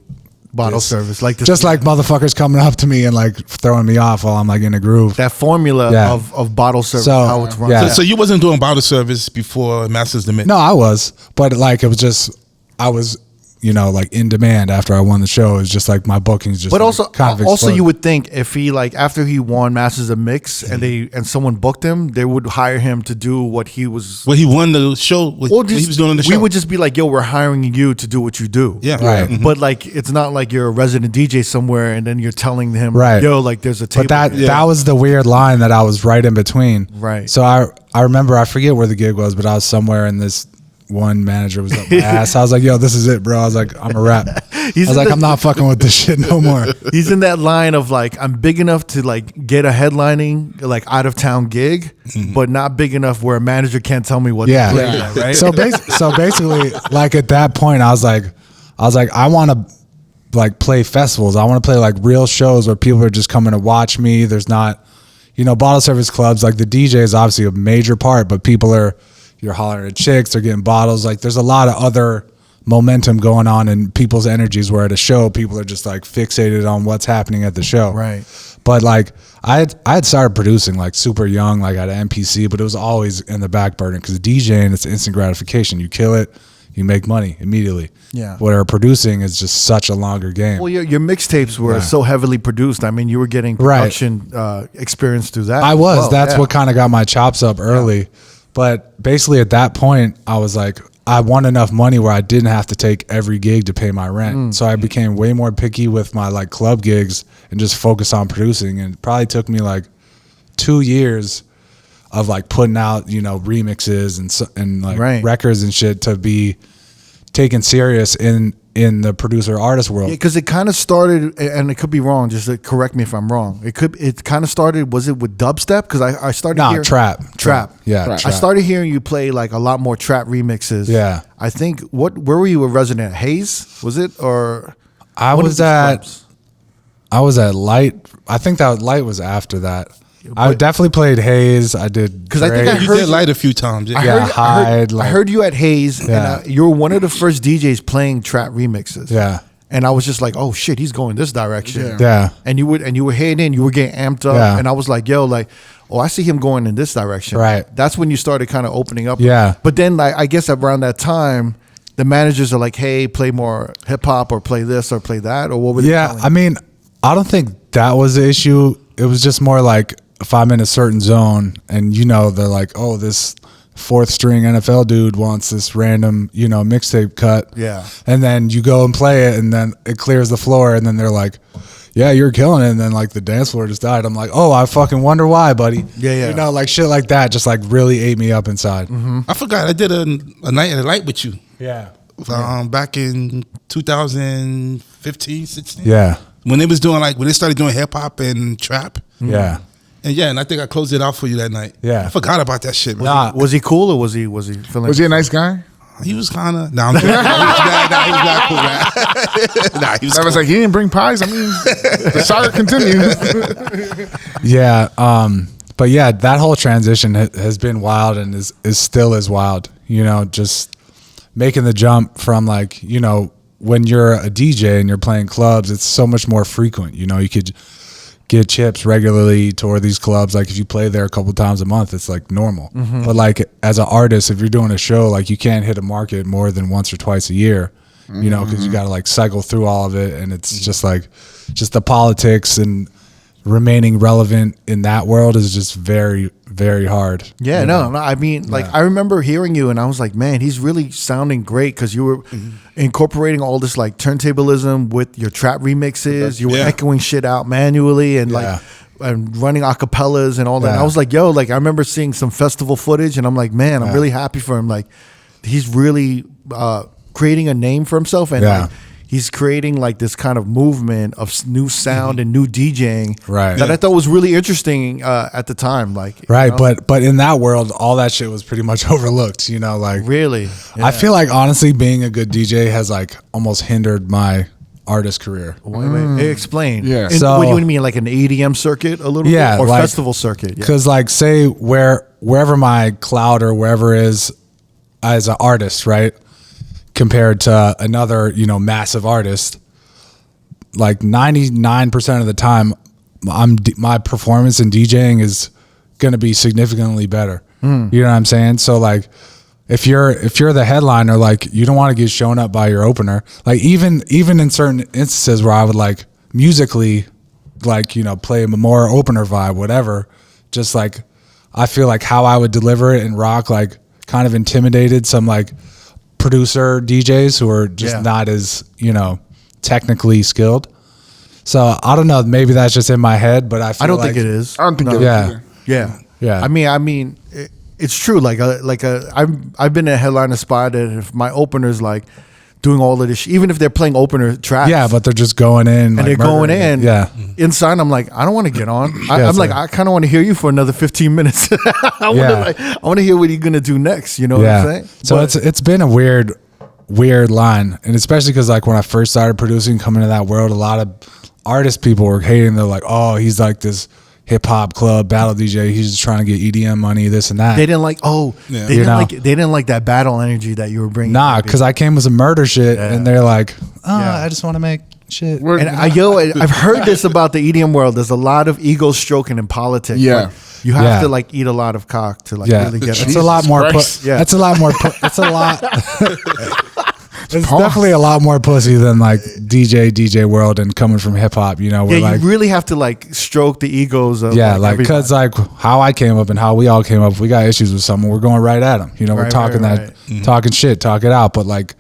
Bottle this. service. Like this, Just like motherfuckers coming up to me and like throwing me off while I'm like in a groove. that formula Yeah. of bottle service, So, how it's run. yeah. So you wasn't doing bottle service before Masters of the Mix? No, I was, but like it was just, I was, you know, like in demand after I won the show. It's just like my bookings just. But like, also, kind of also exploded. you would think if he, like after he won Masters of Mix and someone booked him, they would hire him to do what he was. Well, he won the show. What he was doing on the show. We would just be like, "Yo, we're hiring you to do what you do." Yeah. Right. Mhm. But like, it's not like you're a resident DJ somewhere and then you're telling him, Right. "Yo, like there's a table." But here." that was the weird line that I was right in between. Right. So I remember, I forget where the gig was, but I was somewhere and this one manager was up my ass. I was like, yo, this is it, bro. I was like, I'm a rap. I was like, I'm not fucking with this shit no more. He's in that line of like, I'm big enough to like get a headlining like out of town gig, but not big enough where a manager can't tell me what Yeah. to play. Yet, right? So basically, like at that point, I was like, I want to like play festivals. I want to play like real shows where people are just coming to watch me. There's not, you know, bottle service clubs. Like the DJ is obviously a major part, but you're hollering at chicks, they're getting bottles. Like there's a lot of other momentum going on in people's energies where at a show, people are just like fixated on what's happening at the show. Right. But like I had started producing like super young, like at an MPC, but it was always in the back burner because DJing, it's instant gratification. You kill it, you make money immediately. Yeah. Where producing is just such a longer game. Well, your mixtapes were so heavily produced. I mean, you were getting production experience through that. I was. Well, That's what kind of got my chops up early. Yeah. But basically at that point, I was like, I won enough money where I didn't have to take every gig to pay my rent. So I became way more picky with my like club gigs and just focus on producing. And it probably took me like 2 years of like putting out, you know, remixes and like records and shit to be taken serious in the producer artist world. Yeah, because it kind of started, and it could be wrong. Just to correct me if I'm wrong. It kind of started. Was it with dubstep? Because I started. No, hearing, trap. Yeah, Trap. I started hearing you play like a lot more trap remixes. Yeah. I think where were you a resident? Hayes, was it, or I was at Light. I think that Light was after that. I definitely played Hayes. I did because I think I you heard did Light a few times. Yeah. I heard you at Hayes, and you were one of the first DJs playing trap remixes. Yeah. And I was just like, oh shit, he's going this direction. Yeah. And you were heading in, you were getting amped up. Yeah. And I was like, yo, like, oh, I see him going in this direction. Right. That's when you started kind of opening up. Yeah. But then like I guess around that time, the managers are like, hey, play more hip hop or play this or play that, or what were they telling you? I mean, I don't think that was the issue. It was just more like if I'm in a certain zone and you know they're like, oh, this fourth string NFL dude wants this random, you know, mixtape cut. Yeah. And then you go and play it and then it clears the floor and then they're like, yeah, you're killing it. And then like the dance floor just died. I'm like, oh, I fucking wonder why, buddy. Yeah. You know, like shit like that just like really ate me up inside. I forgot I did a night at the Light with you. Yeah. Back in 2015, 16. Yeah. When they was doing when they started doing hip hop and trap. Yeah. And I think I closed it out for you that night. Yeah. I forgot about that shit, man. Nah. Was he cool or was he feeling? Was he a nice guy? He was kind of. Nah, I'm kidding. He was not cool, man. Nah, he was I was cool. like, he didn't bring pies. I mean, the saga continues. Yeah. But yeah, that whole transition has been wild and is still as wild. You know, just making the jump from like, you know, when you're a DJ and you're playing clubs, it's so much more frequent. You know, you could get chips regularly, tour these clubs. Like if you play there a couple times a month, it's like normal. But like as an artist, if you're doing a show, like you can't hit a market more than once or twice a year, you know, because you got to like cycle through all of it. And it's just like, just the politics and remaining relevant in that world is just very, very hard. Yeah, no, I mean, like I remember hearing you, and I was like, man, he's really sounding great because you were incorporating all this like turntablism with your trap remixes. You were echoing shit out manually and like and running acapellas and all that. And I was like, yo, like I remember seeing some festival footage, and I'm like, man, I'm really happy for him. Like he's really creating a name for himself, and like, he's creating like this kind of movement of new sound and new DJing that I thought was really interesting at the time. Like, you know? But in that world, all that shit was pretty much overlooked. You know, like really, I feel like honestly, being a good DJ has like almost hindered my artist career. Wait, explain. Yeah. So, what do you mean, like an EDM circuit, a little bit, or like, festival circuit? Because like, say wherever my cloud or wherever is as an artist, right? Compared to another, you know, massive artist, like 99% of the time, my performance in DJing is going to be significantly better. You know what I'm saying? So like, if you're the headliner, like you don't want to get shown up by your opener. Like even in certain instances where I would like musically, like, you know, play a more opener vibe, whatever. Just like I feel like how I would deliver it and rock, like kind of intimidated some like producer DJs who are just not as, you know, technically skilled. So I don't know, maybe that's just in my head, but I don't think it is. I don't think it is. Yeah. I mean, it's true. I've been in a headliner spot, and if my opener's like doing all of this, even if they're playing opener tracks, but they're just going in, and like they're going in. Yeah. Inside, I'm like, I don't want to get on. I'm like, I kind of want to hear you for another 15 minutes. I want to hear what you're gonna do next. You know what I'm saying? So it's been a weird line, and especially because like when I first started producing, coming to that world, a lot of artist people were hating. They're like, oh, he's like this hip hop club battle DJ. He's just trying to get EDM money, this and that. They didn't like. They didn't like that battle energy that you were bringing. Nah, because I came with some murder shit, and they're like, I just want to make shit. And I've heard this about the EDM world. There's a lot of ego stroking in politics. Yeah. Like, you have to like eat a lot of cock to like really get. It's a lot more. It's a lot more. It's a lot. It's definitely a lot more pussy than like DJ world and coming from hip hop, you know. Where like, you really have to like stroke the egos of because like how I came up and how we all came up, we got issues with someone, we're going right at them, you know. We're talking talking shit, talk it out. But like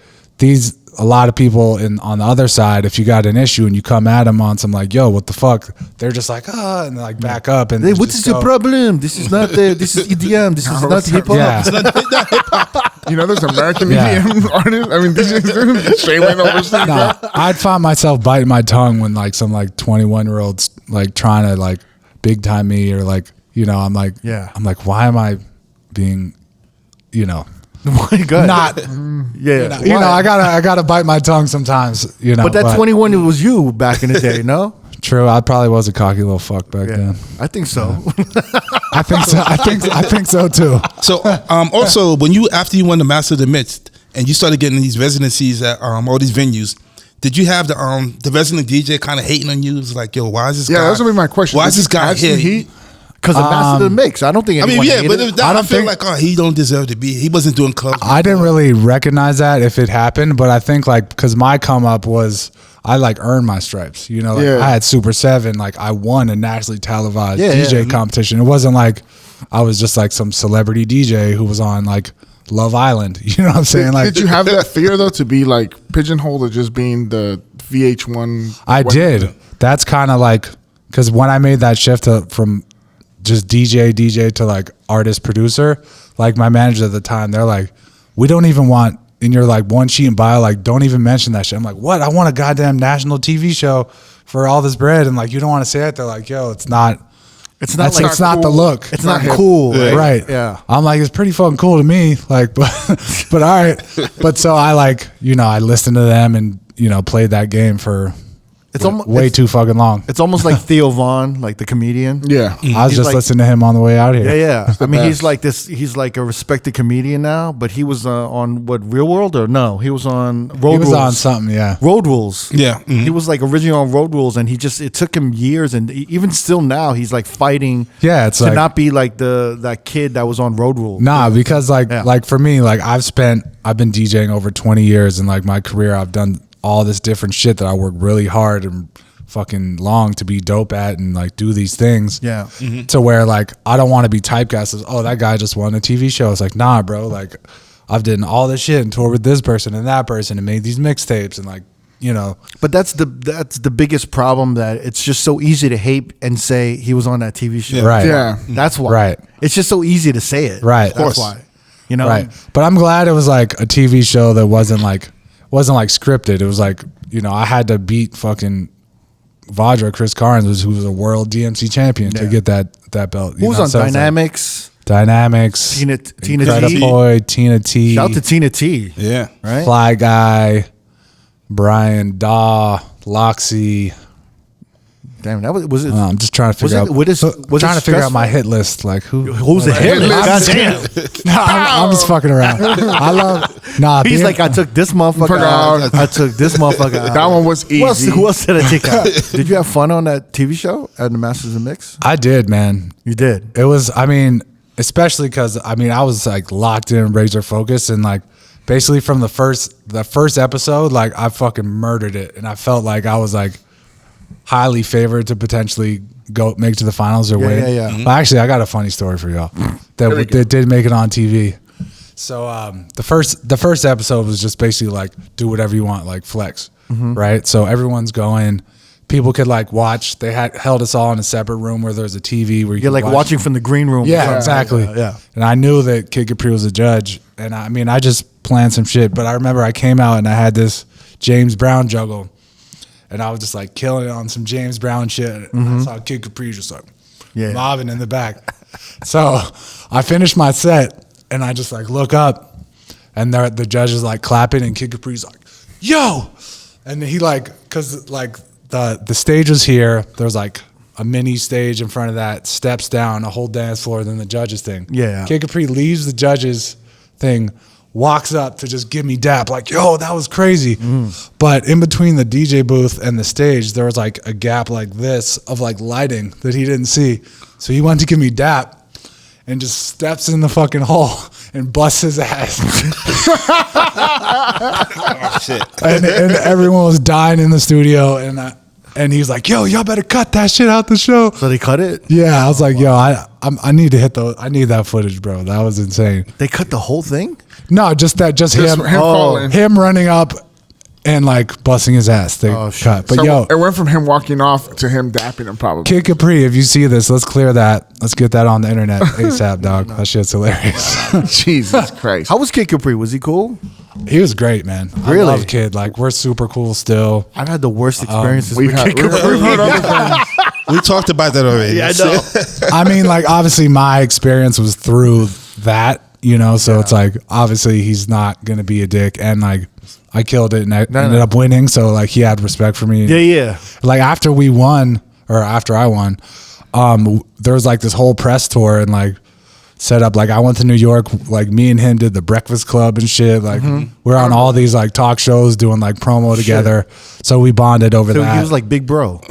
a lot of people on the other side, if you got an issue and you come at them on some like, yo, what the fuck, they're just like, and like back up and hey, what is your problem? This is not this is EDM. This is not hip hop. Yeah. It's not hip hop. You know, there's American EDM artists. I mean, DJs straight went overseas. No, I'd find myself biting my tongue when like some like 21-year-olds like trying to like big time me, or like, you know, I'm like, why am I being, you know, not, you know, I gotta bite my tongue sometimes, you know. But that 21, it was you back in the day, no? True, I probably was a cocky little fuck back then. I think so. I think so. I think so too. So, also when after you won the Master of the Mix and you started getting these residencies at all these venues, did you have the resident DJ kind of hating on you? It was like, yo, why is this guy? Yeah, that's gonna be my question. Why is this guy here? Because of Master of the Mix. I don't think anyone hated I feel like, he don't deserve to be. He wasn't doing clubs. I didn't really recognize that if it happened, but I think like because my come up was I like earned my stripes. You know, like I had Super 7. Like I won a nationally televised DJ competition. It wasn't like I was just like some celebrity DJ who was on like Love Island. You know what I'm saying? Like, did you have that fear though to be like pigeonholed or just being the VH1? I did. That's kind of like because when I made that shift from just DJ to like artist producer, like my manager at the time, they're like, we don't even want in your like one sheet and bio, like don't even mention that shit. I'm like, what? I want a goddamn national TV show for all this bread, and like you don't want to say it. They're like, yo, it's not It's not That's like it's not the cool. look. it's not hip. cool, Right. Yeah. I'm like, it's pretty fucking cool to me. Like, but all right. But so I like, I listened to them and, played that game for It's almost way too fucking long. It's almost like Theo Vaughn, like the comedian. Yeah. I was He's just like- listening to him on the way out here. Yeah, yeah. I mean, he's best. like this. He's like a respected comedian now, but he was on what, Real World, or no? He was on Road He was Rules. on something, yeah. Road Rules. Yeah. Mhm. He was like originally on Road Rules, and it took him years, and even still now he's like fighting. Yeah, it's to like- not be like that kid that was on Road Rules. Nah, because Yeah. like for me, like I've been DJing over 20 years, and like my career, I've done all this different shit that I work really hard and fucking long to be dope at and like do these things. Yeah. To where like I don't want to be typecast as, oh, that guy just won a TV show. It's like, nah, bro, like I've done all this shit and toured with this person and that person and made these mixtapes and like, But that's the biggest problem, that it's just so easy to hate and say he was on that TV show. Right. Yeah. That's why. Right. It's just so easy to say it. Right. Of That's course. why. You know. Right. But I'm glad it was like a TV show that wasn't like scripted. It was like, I had to beat fucking Vajra, Chris Carnes, who was a world DMC champion, to Yeah. get that belt. Who was on So it's like Dynamics? Dynamics. Tina Incredible T. Boy, Tina T. Shout out to Tina T. Yeah. Right. Fly Guy, Brian Daw, Loxy. Damn, that was it. I'm just trying to figure out. Was trying to figure out my hit list. Like Who's the hit list? God damn. No, I'm just fucking around. I love. Nah, He's being- like, I took this motherfucker out. I took this motherfucker out. That one was easy. Who else did I take out? Did you have fun on that TV show at the Masters of Mix? I did, man. You did. It was. I mean, especially because I was like locked in, razor focused, and like basically from the first episode, like I fucking murdered it, and I felt like I was like highly favored to potentially make to the finals or win. yeah. But actually, I got a funny story for y'all that did make it on TV. So the first episode was just basically like do whatever you want, like flex, right? So everyone's going. People could like watch. They held us all in a separate room where there's a TV where you You're could like watch. watching from the green room. Yeah, exactly. Yeah. And I knew that Kid Capri was a judge, and I just planned some shit. But I remember I came out and I had this James Brown juggle, and I was just like killing it on some James Brown shit. And I saw Kid Capri just like mobbing in the back. So I finished my set, and I just like look up, and the judge is like clapping, and Kid Capri's like, "Yo!" And he like, cause like the stage was here. There's like a mini stage in front of that, steps down, a whole dance floor, then the judges thing. Yeah. Kid Capri leaves the judges thing, walks up to just give me dap, like, yo, that was crazy. But in between the DJ booth and the stage, there was like a gap like this of like lighting that he didn't see. So he went to give me dap and just steps in the fucking hole and busts his ass. Oh, shit. and everyone was dying in the studio, and he's like, yo, y'all better cut that shit out the show. So they cut it? Yeah, I was like, yo, I need to hit I need that footage, bro. That was insane. They cut the whole thing? No, just him falling. him running up and like busting his ass. They Oh, shit. cut. But So yo, it went from him walking off to him dapping him probably. Kid Capri, if you see this, let's clear that. Let's get that on the internet ASAP, dog. That shit's hilarious. Jesus Christ. How was Kid Capri? Was he cool? He was great, man. Really? I love Kid. Like, we're super cool still. I've had the worst experiences We've with heard, Kid Capri. we've heard other things. We talked about that already. Yeah, I know. I mean, like, obviously my experience was through that, so it's like, obviously he's not going to be a dick. And like, I killed it and I ended up winning. So like, he had respect for me. Yeah. Like after I won, there was like this whole press tour and like set up. Like I went to New York, like me and him did the Breakfast Club and shit. Like we're on all these like talk shows doing like promo together. So we bonded over So that. he was like big bro.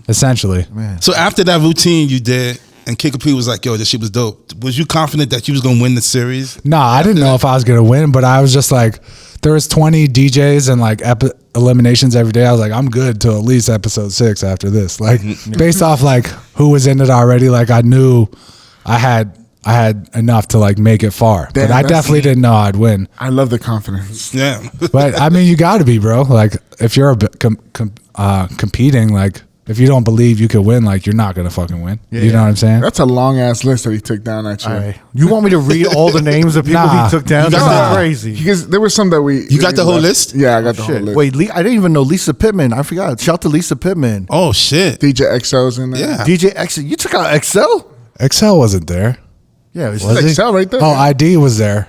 Essentially. So after that routine you did, and Kid Capri was like, yo, this shit was dope. Was you confident that you was going to win the series? No, I didn't know if I was going to win, but I was just like, there was 20 DJs and like eliminations every day. I was like, I'm good till at least episode 6 after this. Like based off like who was in it already, like I knew I had enough to like make it far. Damn, but I that's- definitely didn't know I'd win. I love the confidence. Yeah. But I mean, you got to be, bro. Like if you're competing, like if you don't believe you could win, like you're not gonna fucking win. You know what I'm saying? That's a long ass list that he took down. Actually, All right. You want me to read all the names of people Nah. he took down? You got That's that? crazy. because there was some that we. You got the whole list? Yeah, I got the whole Shit. list. Wait, I didn't even know Lisa Pittman. I forgot. Shout to Lisa Pittman. Oh shit. DJ XO's in there. Yeah. DJ X. You took out XL? Excel wasn't there. Yeah. It was Was he? XL right there. Oh, ID was there.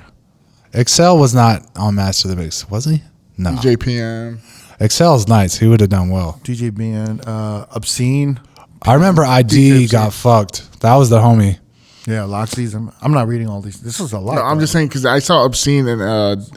Excel was not on Master of the Mix, was he? No. DJ PM. Excel's nice. He would have done well. DJ being obscene. I remember ID got fucked. That was the homie. Yeah, Loxley's. I'm not reading all these. This is a lot. No, I'm bro. just saying because I saw Obscene and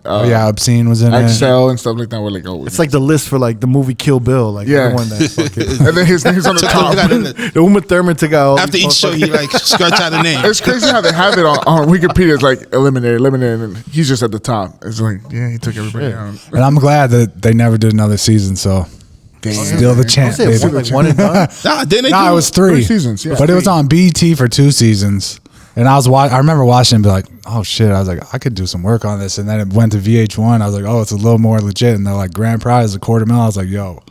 Yeah, Obscene was in it. XL and stuff like that. We're like, oh, It's like the list for like the movie Kill Bill. Like Yeah. the one that fucking. and then his name's on the top. The Uma Thurman took out all After these each show, he like scratch out a name. It's crazy how they have it on Wikipedia. It's like eliminated, and he's just at the top. It's like, yeah, he took everybody out. And I'm glad that they never did another season, so still the champ, I'll say baby. like one and done. Nah, didn't they No, do it was three. 3 seasons, yeah. But it was on BET for 2 seasons. And I remember watching and be like, oh shit. I was like, I could do some work on this. And then it went to VH1. I was like, oh, it's a little more legit. And they're like, grand prize, $250,000. I was like, yo,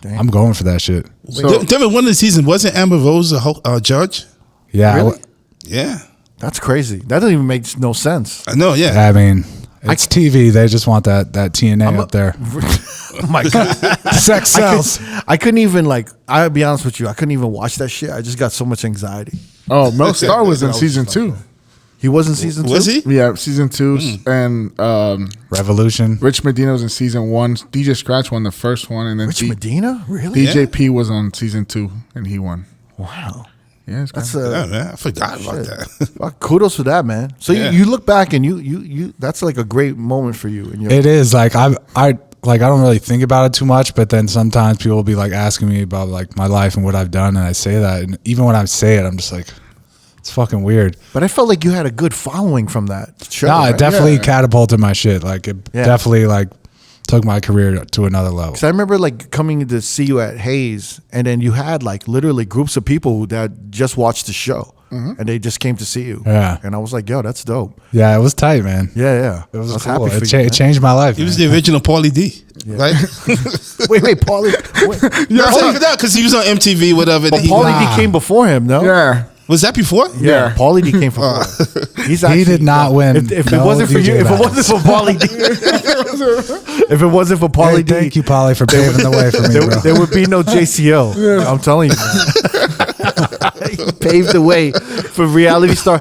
I'm going for that shit. So, Devin, one of the seasons wasn't Amber Rose a judge? Yeah. Really? Yeah, That's crazy. That doesn't even make no sense. I know. Yeah, I mean, it's TV. They just want that TNA up there. Oh my god. Sex sells. I couldn't even like. I'll be honest with you. I couldn't even watch that shit. I just got so much anxiety. oh, Mel Starr was in season 2. He was in season 2. was he? Yeah, season 2, and Revolution. Rich Medina was in season 1. DJ Scratch won the first one, and then Rich Medina? Really? DJP was on season 2, and he won. Wow. Yeah, it's That's kinda- Yeah, man, I forgot about that. Well, kudos for that, man. So Yeah. you look back and you that's like a great moment for you. And It is like I don't really think about it too much, but then sometimes people will be like asking me about like my life and what I've done, and I say that, and even when I say it, I'm just like, it's fucking weird. but I felt like you had a good following from that show. No, right? it definitely catapulted my shit. Like it Yeah. definitely like took my career to another level. Because I remember like coming to see you at Hayes, and then you had like literally groups of people that just watched the show, and they just came to see you. Yeah. and I was like, yo, that's dope. Yeah, it was tight, man. Yeah. It was I cool. happy for It, you, it man. changed my life. He was man. the original Paulie D, right? Wait, Paulie. Yeah, because he was on MTV, whatever. But He- Paulie D came before him, no? Yeah. was that before? Yeah, Paulie D came before. He's He did not win. If it no wasn't for you, DJ if it battles. wasn't for Paulie D, if it wasn't for Hey, Paulie D, thank you, Polly, for paving the way for me, bro. there would be no Jayceeoh. I'm telling you, man. He paved the way for reality star.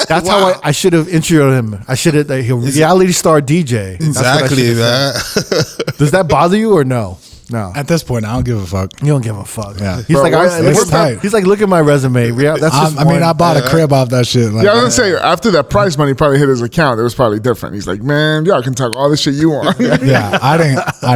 That's how I should have introed him. I should have reality star DJ. That's what I Exactly, should have man. said. Does that bother you or no? No. At this point, I don't give a fuck. You don't give a fuck. Yeah. He's Bro, like, it's tight. he's like, look at my resume. That's just I mean, one. I bought a crib off that shit. Like, Yeah, I was gonna say after that prize money probably hit his account, it was probably different. He's like, man, y'all can talk all this shit you want. yeah, I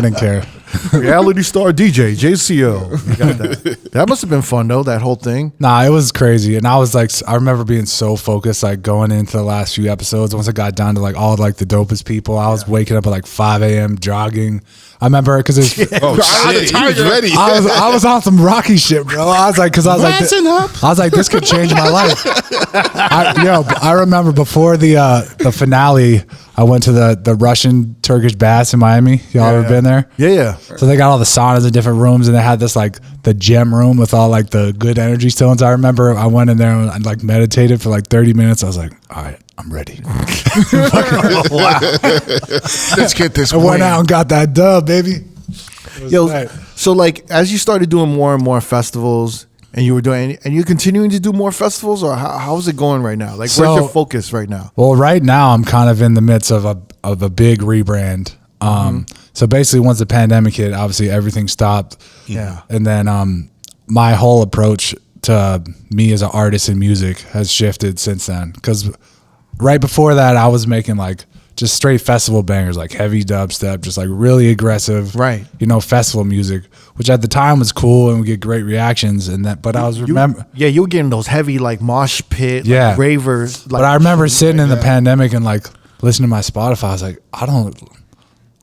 didn't care. reality star DJ Jayceeoh. You got that. That must have been fun though. That whole thing. Nah, it was crazy, and I was like, I remember being so focused, like going into the last few episodes. Once I got down to like all like the dopest people, I was waking up at like 5 a.m. jogging. I remember because Oh shit, he was ready. I was on some Rocky shit, bro. I was like, Rising up. I was like, this could change my life. I remember before the finale, I went to the Russian Turkish baths in Miami. Y'all ever been there? Yeah. So they got all the saunas in different rooms, and they had this like the gem room with all like the good energy stones. I remember I went in there and I like meditated for like 30 minutes. I was like, all right, I'm ready. Let's get this. I went out and got that dub, baby. Yo, tight. so like as you started doing more and more festivals, and you were doing, and you're continuing to do more festivals, or how's it going right now? Like, So- where's your focus right now? Well, right now I'm kind of in the midst of a big rebrand. So basically, once the pandemic hit, obviously everything stopped. Yeah. And then my whole approach to me as an artist in music has shifted since then. Because right before that, I was making like just straight festival bangers, like heavy dubstep, just like really aggressive, Right. You know, festival music, which at the time was cool and we get great reactions and that. But I was You were getting those heavy like mosh pit, Yeah. like, ravers. Like, But I remember sitting in the pandemic and like listening to my Spotify. I was like,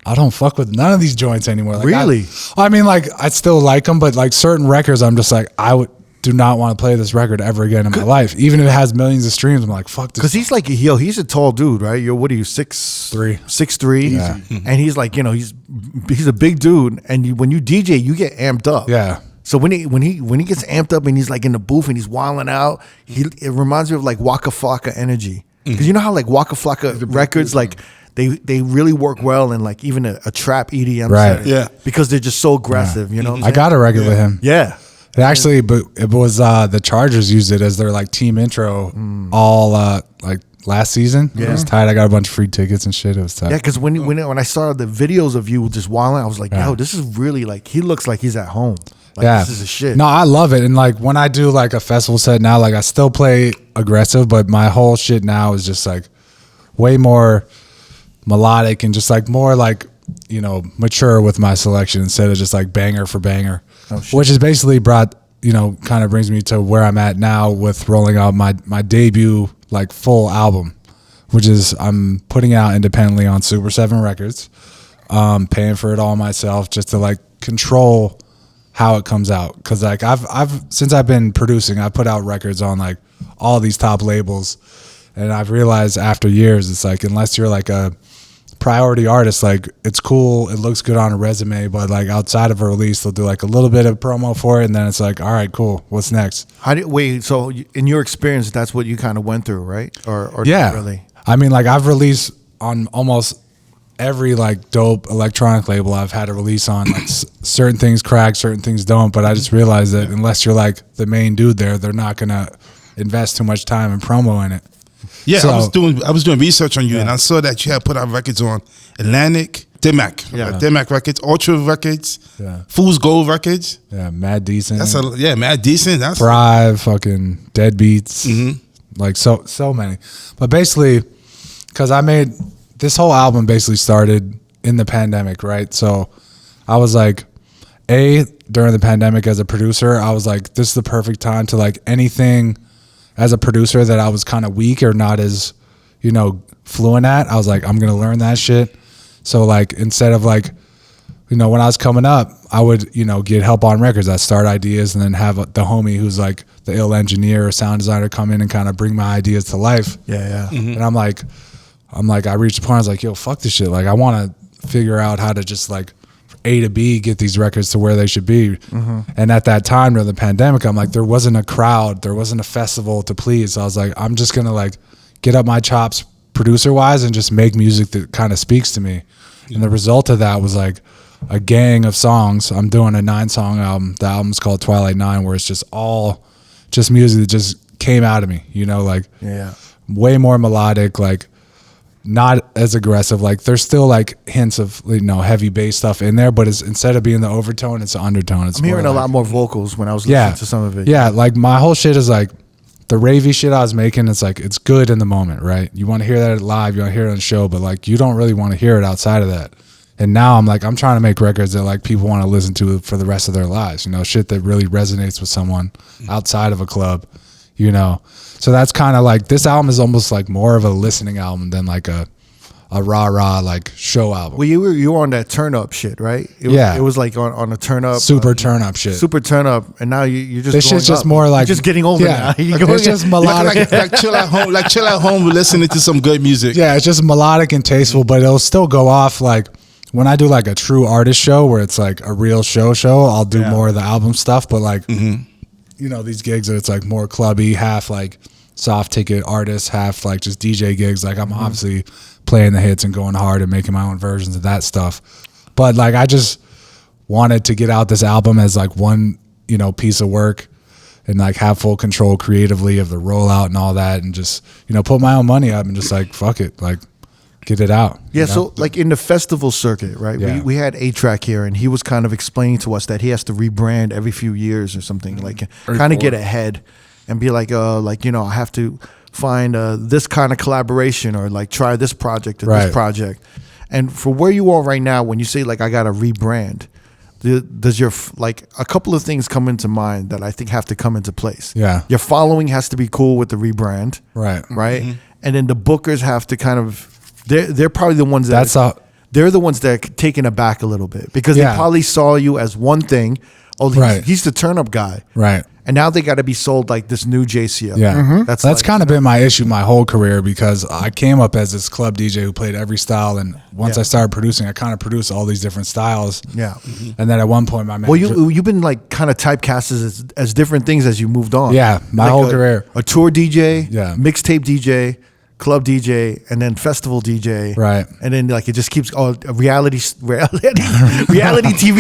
I don't fuck with none of these joints anymore. Like, Really? I mean, like I still like them, but like certain records, I'm just like, do not want to play this record ever again in my life. Even if it has millions of streams, I'm like, fuck this. Because he's like, he's a tall dude, right? What are you, 6'3"? 6'3", Yeah. and he's like, he's a big dude, and when you DJ, you get amped up. Yeah. So when he gets amped up and he's like in the booth and he's wilding out, it reminds me of like Waka Flocka energy. Because you know how like Waka Flocka records like they really work well in like even a trap EDM setting. Yeah. Because they're just so aggressive, you know what I'm I got a record with him. Yeah. It actually, but it was the Chargers used it as their like team intro all like last season. It was tight. I got a bunch of free tickets and shit. It was tight. Yeah, because when I saw the videos of you just wilding, I was like, yo, this is really like, he looks like he's at home. Like, this is a shit. No, I love it. And like when I do like a festival set now, like I still play aggressive, but my whole shit now is just like way more melodic and just like more like, you know, mature with my selection instead of just like banger for banger, which is basically brought, you know, kind of brings me to where I'm at now with rolling out my debut like full album, which is I'm putting out independently on Super 7 Records, paying for it all myself just to like control how it comes out. Cause like I've since I've been producing, I put out records on like all these top labels, and I've realized after years, it's like, unless you're like a priority artist, like it's cool, it looks good on a resume, but like outside of a release, they'll do like a little bit of promo for it, and then it's like, all right, cool, what's next? So in your experience, that's what you kind of went through, right? Or yeah, not really? I mean, like I've released on almost every like dope electronic label I've had a release on. Like certain things crack, certain things don't, but I just realized that unless you're like the main dude there, they're not gonna invest too much time and promo in it. Yeah, So- I was doing research on you, and I saw that you had put out records on Atlantic, Dimac, Dimac Records, Ultra Records, Fool's Gold Records. Yeah, Mad Decent. Mad Decent. That's Thrive, fucking Deadbeats, like so many. But basically, because I made this whole album basically started in the pandemic, right? So I was like, during the pandemic as a producer, I was like, this is the perfect time to like anything as a producer that I was kind of weak or not as, you know, fluent at. I was like, I'm gonna learn that shit. So like instead of like, you know, when I was coming up, I would, you know, get help on records. I'd start ideas and then have the homie who's like the ill engineer or sound designer come in and kind of bring my ideas to life. Yeah. And I'm like, I reached a point, I was like, yo, fuck this shit. Like I want to figure out how to just like A to B, get these records to where they should be. And at that time during the pandemic, I'm like, there wasn't a crowd, there wasn't a festival to please. So I was like, I'm just going to like get up my chops producer wise and just make music that kind of speaks to me. And the result of that was like a gang of songs. I'm doing a 9-song album. The album's called Twilight Nine, where it's just all just music that just came out of me, you know, like way more melodic, like not as aggressive. Like there's still like hints of, you know, heavy bass stuff in there, but it's instead of being the overtone, it's the undertone. It's I'm hearing more a like, lot more vocals when I was listening to some of it. Yeah, like my whole shit is like the ravey shit I was making. It's like it's good in the moment, right? You want to hear that live, you want to hear it on the show, but like you don't really want to hear it outside of that. And now I'm like, I'm trying to make records that like people want to listen to for the rest of their lives, you know, shit that really resonates with someone outside of a club, you know. So that's kind of like, this album is almost like more of a listening album than like a rah-rah like show album. Well, you were on that turn up shit, right? It was like on a turn up, super turn up shit. Super turn up, and now you're just this shit's just up. more like You're just getting over now. It's just melodic, like chill at home, listening to some good music. Yeah, it's just melodic and tasteful, but it'll still go off like when I do like a true artist show where it's like a real show, I'll do more of the album stuff. But like, you know, these gigs that it's like more clubby, half like soft ticket artists, half like just DJ gigs. Like I'm obviously playing the hits and going hard and making my own versions of that stuff. But like I just wanted to get out this album as like one, you know, piece of work and like have full control creatively of the rollout and all that, and just, you know, put my own money up and just like fuck it, like get it out. Yeah, you know? so like in the festival circuit, right? Yeah. We had A-Track here, and he was kind of explaining to us that he has to rebrand every few years or something, like kind of get ahead and be like, you know, I have to find this kind of collaboration or like try this project or this project. And for where you are right now, when you say like I got to rebrand, does your like a couple of things come into mind that I think have to come into place? Yeah, your following has to be cool with the rebrand, right? And then the bookers have to kind of they're probably the ones that they're the ones that are taken aback a little bit because they probably saw you as one thing. Oh, he's the turn up guy, right? and now they got to be sold like this new Jayceeoh. Yeah, that's like, kind of been my issue my whole career, because I came up as this club DJ who played every style, and once I started producing, I kind of produced all these different styles. Yeah, and then at one point, my manager, you've been like kind of typecasted as different things as you moved on. Yeah, my whole career. A tour DJ, mixtape DJ, club DJ, and then festival DJ, right? And then like it just keeps reality TV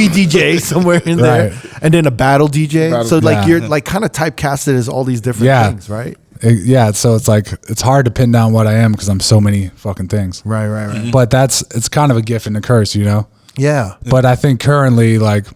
DJ somewhere in there, and then a battle DJ. So like you're like kind of typecasted as all these different things, right? So it's like it's hard to pin down what I am because I'm so many fucking things. Right. But it's kind of a gift and a curse, you know. Yeah. But I think currently, like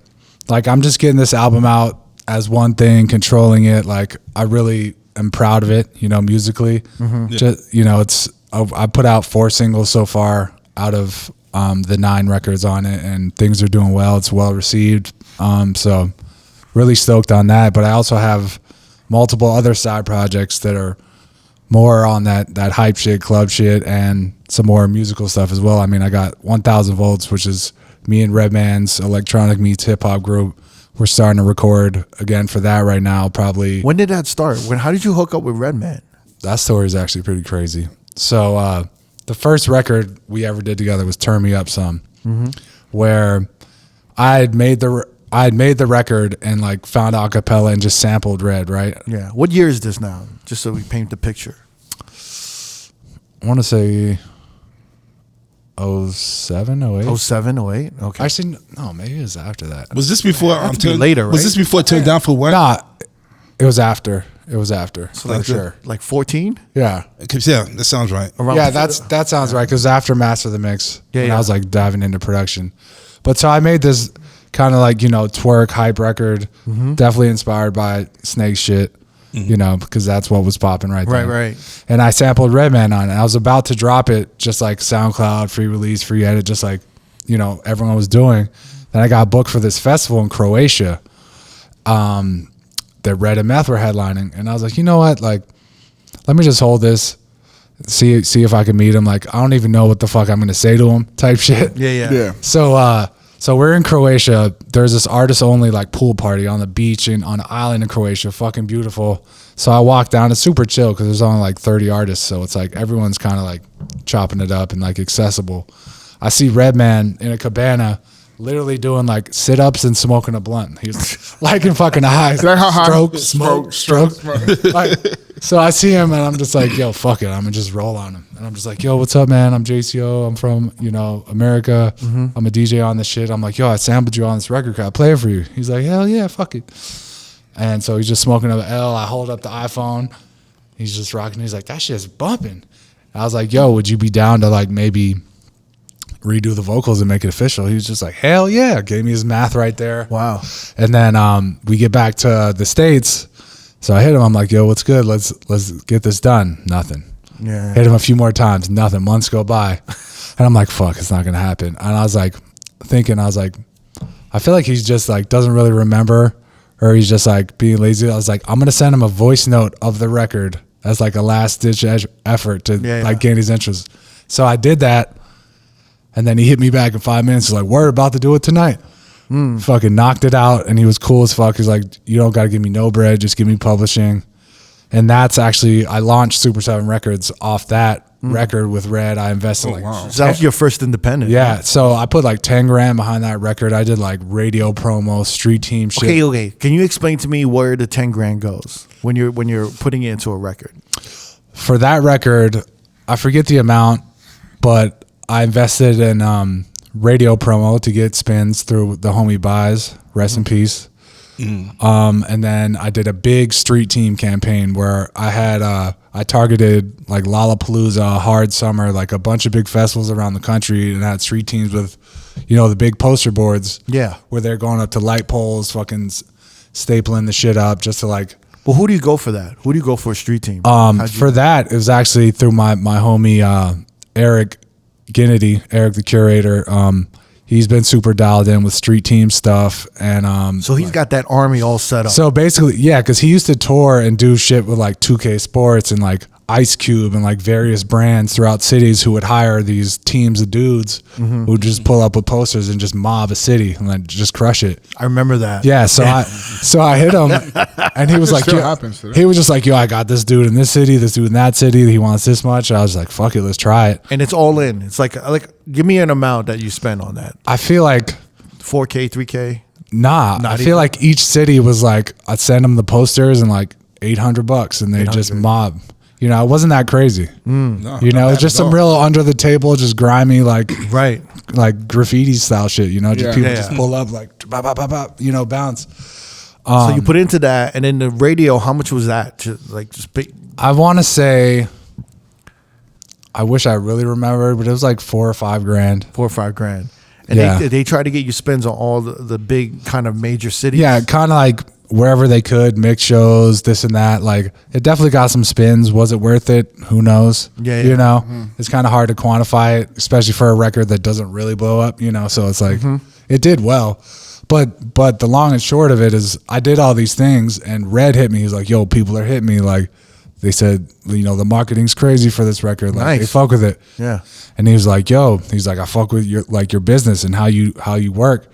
I'm just getting this album out as one thing, controlling it. Like I really am proud of it, you know, musically. Just, you know, I put out 4 singles so far out of the 9 records on it, and things are doing well. It's well received. So really stoked on that. But I also have multiple other side projects that are more on that hype shit, club shit, and some more musical stuff as well. I mean, I got 1000 Volts, which is me and Redman's electronic meets hip hop group. We're starting to record again for that right now. Probably. When did that start? How did you hook up with Redman? That story is actually pretty crazy. So the first record we ever did together was "Turn Me Up Some," where I had made the record and like found a cappella and just sampled Red. Right? Yeah. What year is this now? Just so we paint the picture. I want to say 07, 08. 07, 08? Okay. Actually, no, maybe it was after that. Was this before later, right? Was this before Turned Down for What? Nah, it was after. It was after, So for like sure. Like 14? Yeah. Yeah, that sounds right. That sounds right, because after Master the Mix, when I was like diving into production. But so I made this kind of like, you know, twerk hype record, definitely inspired by Snake shit, you know, because that's what was popping right there. Right. And I sampled Redman on it. I was about to drop it, just like SoundCloud, free release, free edit, just like, you know, everyone was doing. Then I got booked for this festival in Croatia that Red and Meth were headlining. And I was like, you know what? Like, let me just hold this, see if I can meet him. Like, I don't even know what the fuck I'm going to say to him type shit. Yeah. So we're in Croatia. There's this artist only like pool party on the beach and on an island in Croatia. Fucking beautiful. So I walk down. It's super chill because there's only like 30 artists. So it's like everyone's kind of like chopping it up and like accessible. I see Redman in a cabana literally doing like sit-ups and smoking a blunt. He's like in fucking highs. Stroke. Like, so I see him and I'm just like, yo, fuck it. I'm gonna just roll on him. And I'm just like, yo, what's up, man? I'm Jayceeoh. I'm from, you know, America. I'm a DJ on this shit. I'm like, yo, I sampled you on this record. Can I play it for you? He's like, hell yeah, fuck it. And so he's just smoking an L. I hold up the iPhone. He's just rocking. He's like, that shit's bumping. I was like, yo, would you be down to like maybe redo the vocals and make it official? He was just like, hell yeah. Gave me his math right there. Wow. And then we get back to the States. So I hit him. I'm like, yo, what's good? Let's get this done. Nothing. Yeah. Hit him a few more times. Nothing. Months go by. And I'm like, fuck, it's not going to happen. And I was like thinking, I feel like he's just like doesn't really remember, or he's just like being lazy. I was like, I'm going to send him a voice note of the record as like a last ditch effort to like gain his interest. So I did that. And then he hit me back in 5 minutes. He's like, we're about to do it tonight. Fucking knocked it out. And he was cool as fuck. He's like, you don't got to give me no bread. Just give me publishing. And that's actually, I launched Super 7 Records off that record with Red. I invested So that was your first independent. Yeah. Right? So I put like 10 grand behind that record. I did like radio promo, street team shit. Okay. Can you explain to me where the 10 grand goes when you're putting it into a record? For that record, I forget the amount, but I invested in radio promo to get spins through the homie Buys, rest in peace. And then I did a big street team campaign where I had I targeted like Lollapalooza, Hard Summer, like a bunch of big festivals around the country, and had street teams with, you know, the big poster boards. Yeah, where they're going up to light poles, fucking stapling the shit up just to like. Well, who do you go for that? Who do you go for a street team? For that, it was actually through my homie Eric Ginnity, Eric the curator. He's been super dialed in with street team stuff, and so he's got that army all set up. So basically, yeah, because he used to tour and do shit with like 2K Sports, and like Ice Cube and like various brands throughout cities who would hire these teams of dudes who would just pull up with posters and just mob a city and like just crush it. I remember that. Yeah, so I hit him, and he was like, still happens today. he was just like, yo, I got this dude in this city, this dude in that city. He wants this much. I was like, fuck it, let's try it. And it's all in. It's like give me an amount that you spend on that. I feel like 4K, 3K. I Not feel even. like each city was like, I'd send them the posters and like $800, and they just mob. You know, it wasn't that crazy. No, You know, not it's just bad some at all. real under the table, just grimy, like Right. like graffiti style shit. You know, just Yeah. people Yeah. just pull up like, bop, bop, bop, bop, you know, bounce. So you put into that, and then the radio. How much was that? Just big. I want to say, I wish I really remembered, but it was like $4 or $5 grand. $4 or $5 grand. And Yeah. they try to get you spins on all the big kind of major cities. Yeah, kind of like wherever they could, mix shows, this and that. Like, it definitely got some spins. Was it worth it? Who knows? Yeah, You yeah. know, it's kind of hard to quantify it, especially for a record that doesn't really blow up, you know? So it's like, it did well. But the long and short of it is I did all these things, and Red hit me. He's like, yo, people are hitting me. Like, they said, you know, the marketing's crazy for this record. Like, they Nice. fuck with it. Yeah. And he was like, yo, he's like, I fuck with your business and how you work.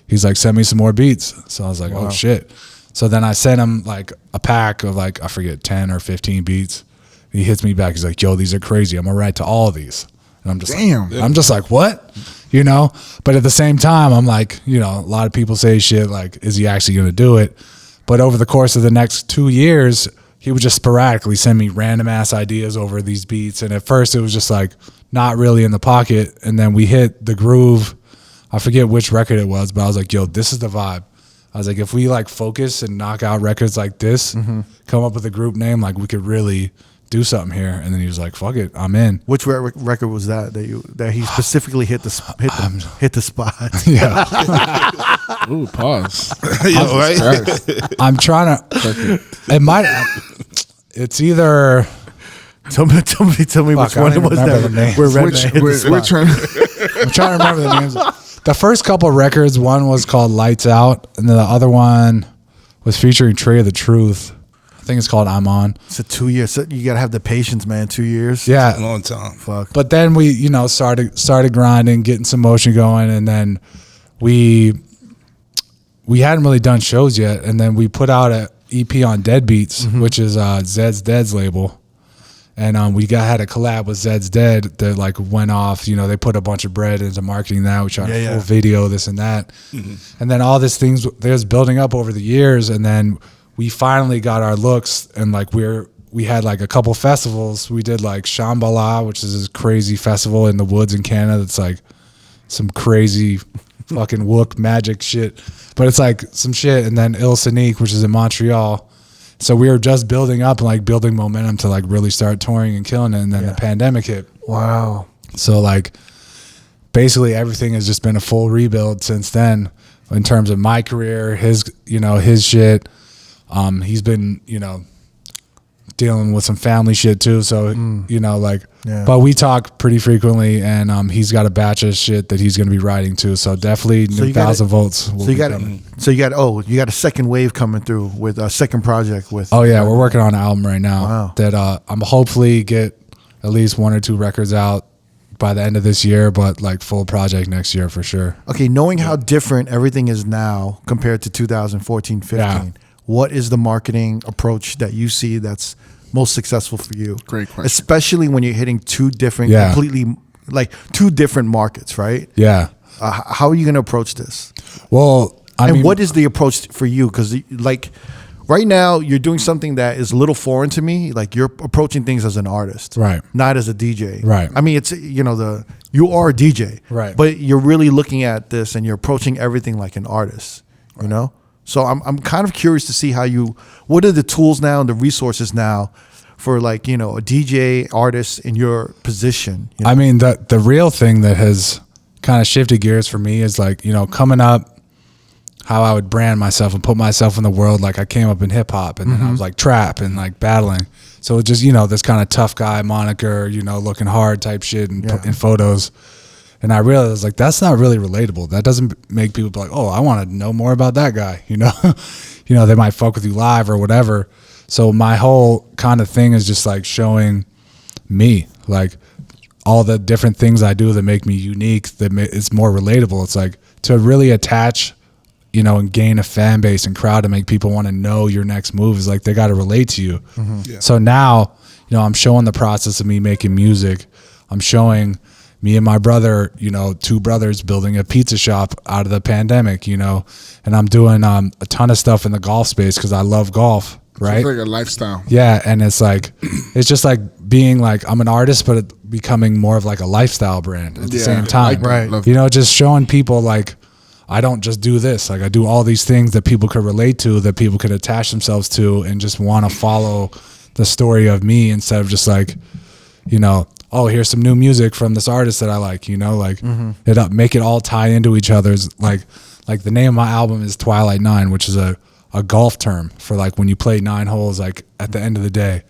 He's like, send me some more beats. So I was like, oh shit. So then I sent him like a pack of like, I forget, 10 or 15 beats. He hits me back. He's like, yo, these are crazy. I'm gonna write to all of these. And I'm just Damn. like, I'm just like, what? You know? But at the same time, I'm like, you know, a lot of people say shit like, is he actually gonna do it? But over the course of the next 2 years, he would just sporadically send me random ass ideas over these beats. And at first it was just like not really in the pocket. And then we hit the groove. I forget which record it was, but I was like, yo, this is the vibe. I was like, if we like focus and knock out records like this, come up with a group name, like we could really do something here. And then he was like, fuck it, I'm in. Which record was that he specifically hit the spot? Yeah. Ooh, pause. Yo, right? Christ. I'm trying to, it might, it's either, Tell me which Fuck, I one don't it was even remember the that names. where Redman hit the We're spot. trying. I'm trying to remember the names. The first couple of records, one was called Lights Out, and then the other one was featuring Trey of the Truth. I think it's called I'm On. It's a 2 years. So you gotta have the patience, man. 2 years. A Yeah. long time. Fuck. But then we, you know, started grinding, getting some motion going, and then we hadn't really done shows yet, and then we put out an EP on Deadbeats, which is Zed's Dead's label. And we had a collab with Zed's Dead that like went off. You know, they put a bunch of bread into marketing that. We shot a full video, this and that. And then all these things, they was building up over the years. And then we finally got our looks, and like we had like a couple festivals. We did like Shambhala, which is this crazy festival in the woods in Canada. That's like some crazy fucking wook magic shit. But it's like some shit. And then Il Sonique, which is in Montreal. So we were just building up and like building momentum to like really start touring and killing it. And then the pandemic hit. Wow. So like basically everything has just been a full rebuild since then in terms of my career, his shit. He's been, you know, dealing with some family shit too. So, you know, like, but we talk pretty frequently, and he's got a batch of shit that he's going to be writing too. So definitely So you 1,000 volts. So you got a second wave coming through with a second project with. Oh yeah, we're working on an album right now. Wow. That I'm hopefully get at least 1 or 2 records out by the end of this year, but like full project next year for sure. Okay, knowing how different everything is now compared to 2014, 15, Yeah. what is the marketing approach that you see that's most successful for you? Great question. Especially when you're hitting two different, completely like two different markets, right? Yeah. How are you going to approach this? Well, I mean, what is the approach for you? Because like right now, you're doing something that is a little foreign to me. Like you're approaching things as an artist, Right. Not as a DJ, Right. I mean, it's you are a DJ, Right. But you're really looking at this and you're approaching everything like an artist, you know. So I'm kind of curious to see what are the tools now and the resources now for like, you know, a DJ artist in your position. You know? I mean, the real thing that has kind of shifted gears for me is like, you know, coming up, how I would brand myself and put myself in the world. Like I came up in hip hop, and then I was like trap and like battling. So it just, you know, this kind of tough guy moniker, you know, looking hard type shit in photos. And I realized like that's not really relatable. That doesn't make people be like, oh, I want to know more about that guy. You know, you know, they might fuck with you live or whatever. So my whole kind of thing is just like showing me, like all the different things I do that make me unique, it's more relatable. It's like to really attach, you know, and gain a fan base and crowd to make people want to know your next move is like they got to relate to you. Yeah. So now, you know, I'm showing the process of me making music. I'm showing me and my brother, you know, 2 brothers building a pizza shop out of the pandemic, you know, and I'm doing a ton of stuff in the golf space because I love golf, right? It's like a lifestyle. Yeah, and it's like, it's just like being like, I'm an artist, but it becoming more of like a lifestyle brand at the same time. Right. You know, just showing people like, I don't just do this. Like I do all these things that people could relate to, that people could attach themselves to and just want to follow the story of me instead of just like, you know, oh, here's some new music from this artist that I like, you know, like make it all tie into each other's like the name of my album is Twilight Nine, which is a golf term for like when you play 9 holes, like at the end of the day,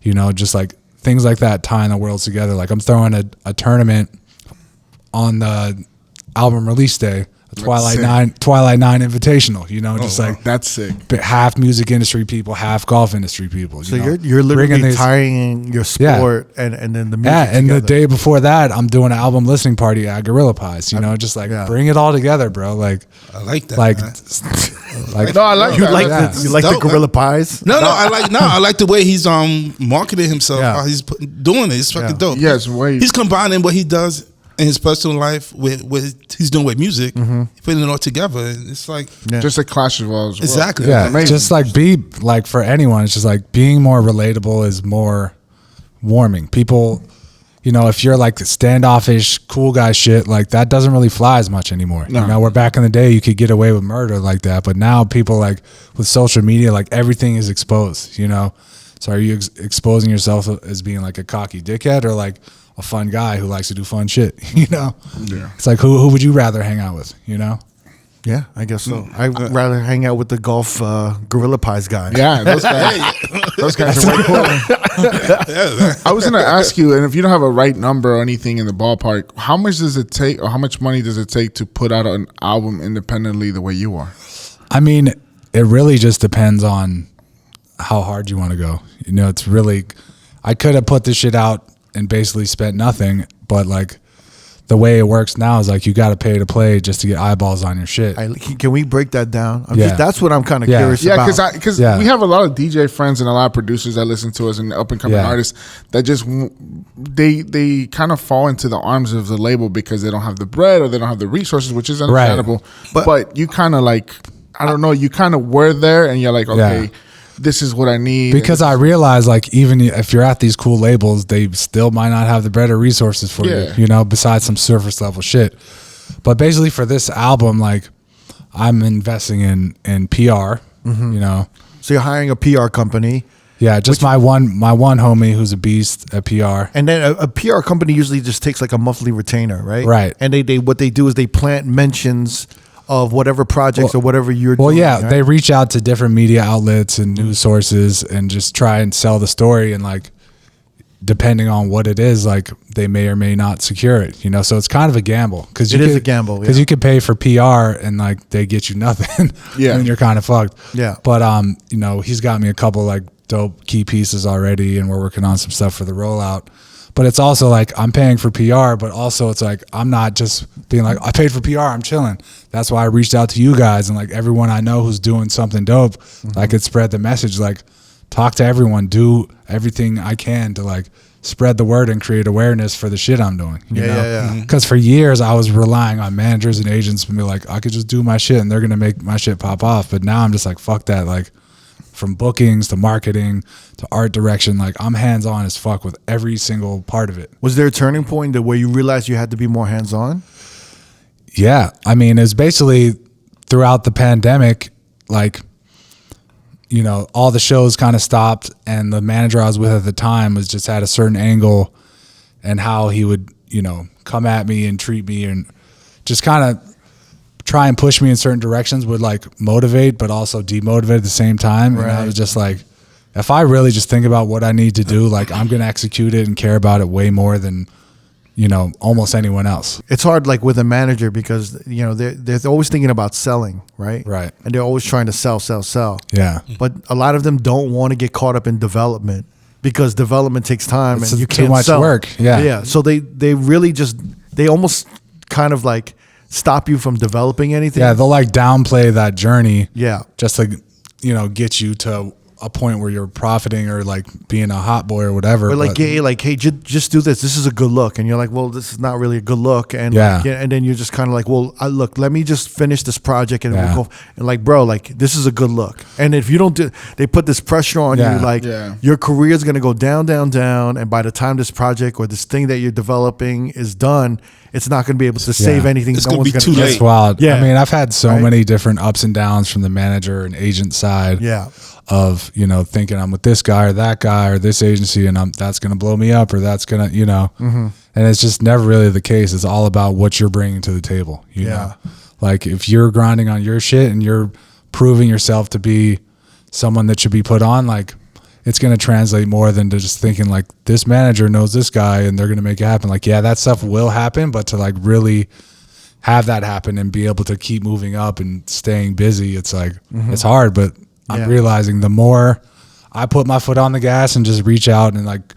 you know, just like things like that tying the worlds together. Like I'm throwing a tournament on the album release day, Twilight Nine Invitational, you know, just like that's sick. Half music industry people, half golf industry people. So know? you're literally tying your sport and then the music. Yeah, and together. the day before that, I'm doing an album listening party at Gorilla Pies. You know, just like bring it all together, bro. Like I like that. like, man. No, I like you that. like you like dope, the Gorilla Pies. No, I like the way he's marketing himself. Yeah. How he's doing it. It's fucking dope. Yes, way. He's combining what he does in his personal life with what he's doing with music, putting it all together. It's like just a clash of all. exactly. yeah, amazing. just like be like for anyone, it's just like being more relatable is more warming. People, you know, if you're like standoffish, cool guy shit, like that doesn't really fly as much anymore. No. You know, where back in the day you could get away with murder like that, but now people like with social media, like everything is exposed. You know, so are you exposing yourself as being like a cocky dickhead or like a fun guy who likes to do fun shit, you know? Yeah. It's like, who would you rather hang out with, you know? Yeah, I guess so. I'd rather hang out with the golf Gorilla Pies guy. Yeah, those guys are way cool. I was gonna ask you, and if you don't have a right number or anything in the ballpark, how much does it take, or how much money does it take to put out an album independently the way you are? I mean, it really just depends on how hard you want to go. You know, it's really, I could have put this shit out and basically spent nothing, but like the way it works now is like you got to pay to play just to get eyeballs on your shit. Can we break that down? Yeah. That's what I'm kind of Yeah. curious Yeah, about. because we have a lot of DJ friends and a lot of producers that listen to us and up and coming artists that just they kind of fall into the arms of the label because they don't have the bread or they don't have the resources, which is understandable. Right. But you kind of like, I don't know, you kind of were there and you're like, okay, this is what I need. Because I realize, like, even if you're at these cool labels, they still might not have the better resources for you, you know, besides some surface level shit. But basically for this album, like, I'm investing in PR, you know. So you're hiring a PR company. Yeah, just my one homie who's a beast at PR. And then a PR company usually just takes like a monthly retainer, right? Right. And they what they do is they plant mentions of whatever projects or whatever you're doing. Well, yeah, right? they reach out to different media outlets and news sources and just try and sell the story. And like, depending on what it is, like they may or may not secure it, you know? So it's kind of a gamble. Cause it is a gamble. Because you could pay for PR and like they get you nothing. Yeah. And you're kind of fucked. Yeah. But, you know, he's got me a couple like dope key pieces already and we're working on some stuff for the rollout. But it's also like I'm paying for PR, but also it's like I'm not just being like, I paid for PR, I'm chilling. That's why I reached out to you guys and like everyone I know who's doing something dope, I could spread the message, like talk to everyone, do everything I can to like spread the word and create awareness for the shit I'm doing. You know? Because for years I was relying on managers and agents to be like, I could just do my shit and they're gonna make my shit pop off. But now I'm just like, fuck that. Like, from bookings to marketing to art direction, like I'm hands-on as fuck with every single part of it. Was there a turning point where you realized you had to be more hands-on? Yeah. I mean, it's basically throughout the pandemic, like, you know, all the shows kind of stopped and the manager I was with at the time was just had a certain angle and how he would, you know, come at me and treat me and just kind of try and push me in certain directions would like motivate, but also demotivate at the same time. Right. And I was just like, if I really just think about what I need to do, like I'm going to execute it and care about it way more than, you know, almost anyone else. It's hard like with a manager because, you know, they're always thinking about selling, right? Right. And they're always trying to sell. Yeah. But a lot of them don't want to get caught up in development. because development takes time It's and you too can't much sell. work. Yeah. Yeah. So they really just, they almost kind of like stop you from developing anything. Yeah, they'll like downplay that journey. Yeah. Just to, get you to a point where you're profiting or like being a hot boy or whatever. Or like, hey, just do this. This is a good look, and you're like, well, this is not really a good look, and Yeah. like, and then you're just kind of like, well, look, let me just finish this project, and Yeah. we'll go. And like, bro, like this is a good look, and if you don't do, they put this pressure on Yeah. you, like Yeah. your career is gonna go down, down, down, and by the time this project or this thing that you're developing is done, it's not gonna be able to save anything. It's no gonna one's be too get. late. It's wild. Yeah. I mean, I've had so Right? many different ups and downs from the manager and agent side. Yeah. Of, thinking I'm with this guy or that guy or this agency and that's going to blow me up or that's going to, Mm-hmm. and it's just never really the case. It's all about what you're bringing to the table. You Yeah. know, like if you're grinding on your shit and you're proving yourself to be someone that should be put on, like it's going to translate more than to just thinking like this manager knows this guy and they're going to make it happen. Like, yeah, that stuff will happen, but to like really have that happen and be able to keep moving up and staying busy, it's like, it's hard, but I'm Yeah. realizing the more I put my foot on the gas and just reach out and like,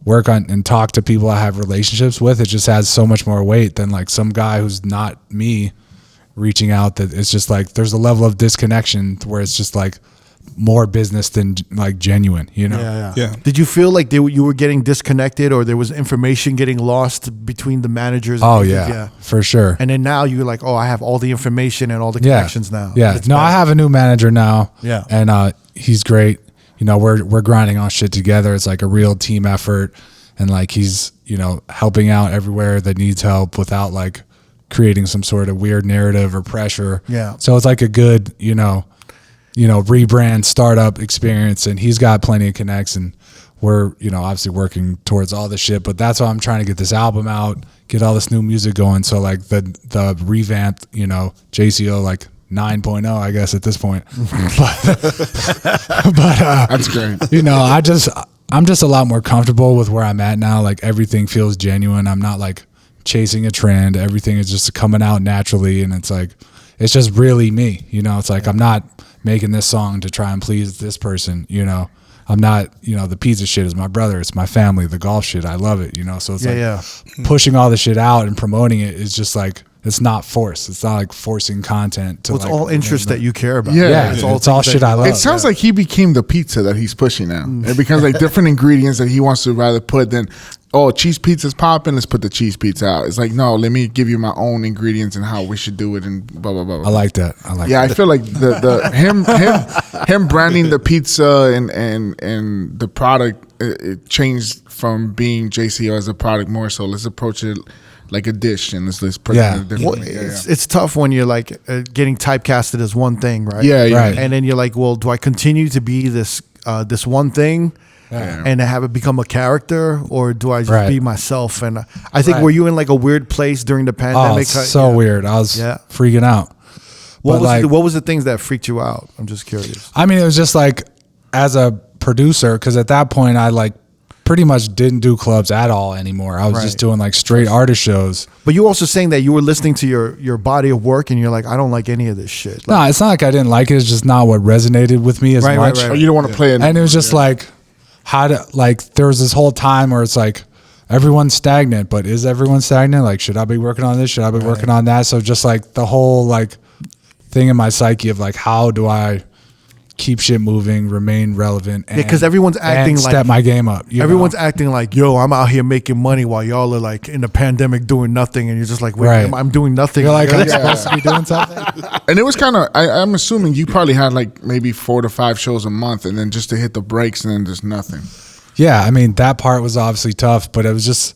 work on and talk to people I have relationships with, it just has so much more weight than like some guy who's not me reaching out, that it's just like there's a level of disconnection where it's just like more business than like genuine, Yeah. Did you feel like you were getting disconnected, or there was information getting lost between the managers? Oh and yeah, for sure. And then now you're like, oh, I have all the information and all the connections now. Yeah. It's No, I better. have a new manager now. Yeah. And he's great. We're grinding on shit together. It's like a real team effort. And like he's, helping out everywhere that needs help without like creating some sort of weird narrative or pressure. Yeah. So it's like a good, rebrand startup experience, and he's got plenty of connects, and we're, obviously working towards all this shit, but that's why I'm trying to get this album out, get all this new music going. So like the revamped, Jayceeoh, like 9.0, I guess at this point, but That's great. I'm just a lot more comfortable with where I'm at now. Like everything feels genuine. I'm not like chasing a trend. Everything is just coming out naturally, and it's like, it's just really me, it's like, I'm not making this song to try and please this person, I'm not, the pizza shit is my brother, it's my family, the golf shit, I love it, so it's pushing all the shit out and promoting it is just like, it's not forced. It's not like forcing content to Well, it's like, all interests that you care about. Yeah. it's things all that shit you I love. love. It sounds like he became the pizza that he's pushing now. It becomes like different ingredients that he wants to rather put than, oh, cheese pizza's popping, let's put the cheese pizza out. It's like, no, let me give you my own ingredients and how we should do it and blah blah blah. I like that. Yeah, I feel like the him branding the pizza and the product, it changed from being Jayceeoh as a product more so. Let's approach it like a dish and let's present it Well, differently. it's tough when you're like getting typecasted as one thing, right? Yeah, yeah. Right. And then you're like, well, do I continue to be this one thing and have it become a character, or do I just Right. be myself? And I think Right. were you in like a weird place during the Oh, pandemic? it's so weird. I was freaking out. What But, was what was the things that freaked you out? I'm just curious. I mean, it was just like as a producer, because at that point I like pretty much didn't do clubs at all anymore. I was just Right. doing like straight artist shows. But you also saying that you were listening to your body of work and you're like, I don't like any of this shit. No, it's not like I didn't like it. It's just not what resonated with me as Right, right, much. right. Oh, you don't want to play it. And it was just like, there was this whole time where it's like, everyone's stagnant, but is everyone stagnant? Like, should I be working on this? Should I be working on that? So just like the whole like thing in my psyche of like, how do I keep shit moving, remain relevant? And, because everyone's acting and like step my game up. you everyone's know? acting like, yo, I'm out here making money while y'all are like in the pandemic doing nothing, and you're just like, wait, Right. I'm doing nothing. You're like, I'm supposed to be doing something. And it was kind of, I'm assuming you probably had like maybe 4 to 5 shows a month, and then just to hit the breaks and then there's nothing. Yeah, I mean, that part was obviously tough, but it was just,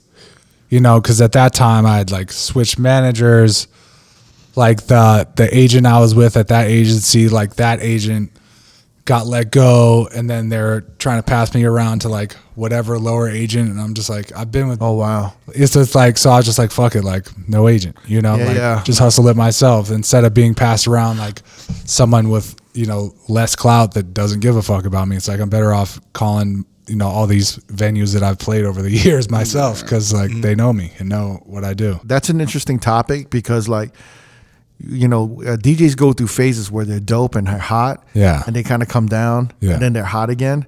because at that time I had like switched managers. Like the agent I was with at that agency, like that agent got let go, and then they're trying to pass me around to like whatever lower agent, and I'm just like, I've been with. Oh wow. It's just like, so I was just like, fuck it, like no agent, just hustle it myself instead of being passed around like someone with less clout that doesn't give a fuck about me. It's like I'm better off calling all these venues that I've played over the years myself, because like they know me and know what I do. That's an interesting topic because like DJs go through phases where they're dope and they're hot, and they kind of come down, and then they're hot again.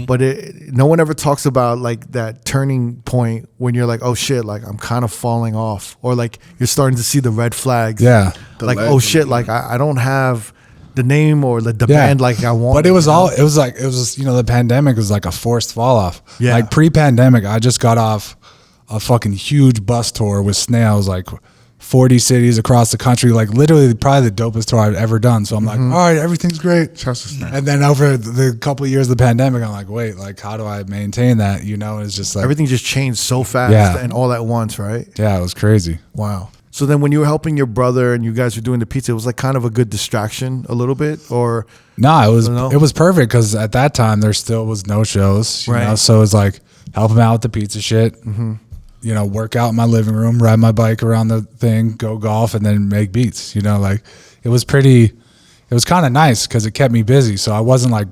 But no one ever talks about like that turning point when you're like, oh shit, like I'm kind of falling off, or like you're starting to see the red flags. Like oh shit, like I don't have the name or the band like I want. But it was the pandemic was like a forced fall off. Like pre-pandemic, I just got off a fucking huge bus tour with Snails, like 40 cities across the country, like literally probably the dopest tour I've ever done. So I'm like, all right, everything's great. And then over the couple of years of the pandemic, I'm like, wait, like how do I maintain that? It's just like everything just changed so fast and all at once, right? Yeah, it was crazy. Wow. So then when you were helping your brother and you guys were doing the pizza, it was like kind of a good distraction a little bit, or? No, it was perfect because at that time there still was no shows, you know? So it was like help him out with the pizza shit. Work out in my living room, ride my bike around the thing, go golf, and then make beats. Like it was kind of nice because it kept me busy. So I wasn't like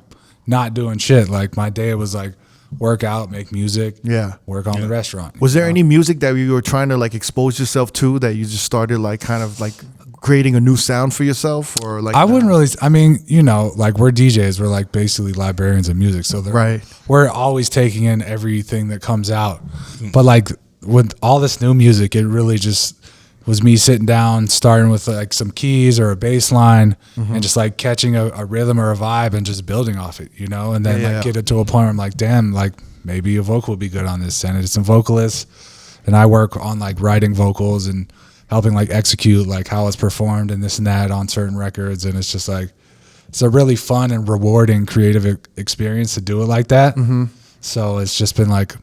not doing shit. Like my day was like work out, make music, work on the restaurant. Was there any music that you were trying to like expose yourself to that you just started like kind of like creating a new sound for yourself, or like? I wouldn't really. I mean, like we're DJs, we're like basically librarians of music, so we're always taking in everything that comes out. But like with all this new music, it really just was me sitting down, starting with like some keys or a bass line, and just like catching a rhythm or a vibe and just building off it, and then get it to a point where I'm like, damn, like maybe a vocal would be good on this. Send it to some vocalists, and I work on like writing vocals and helping like execute like how it's performed and this and that on certain records. And it's just like, it's a really fun and rewarding creative experience to do it like that. So it's just been like,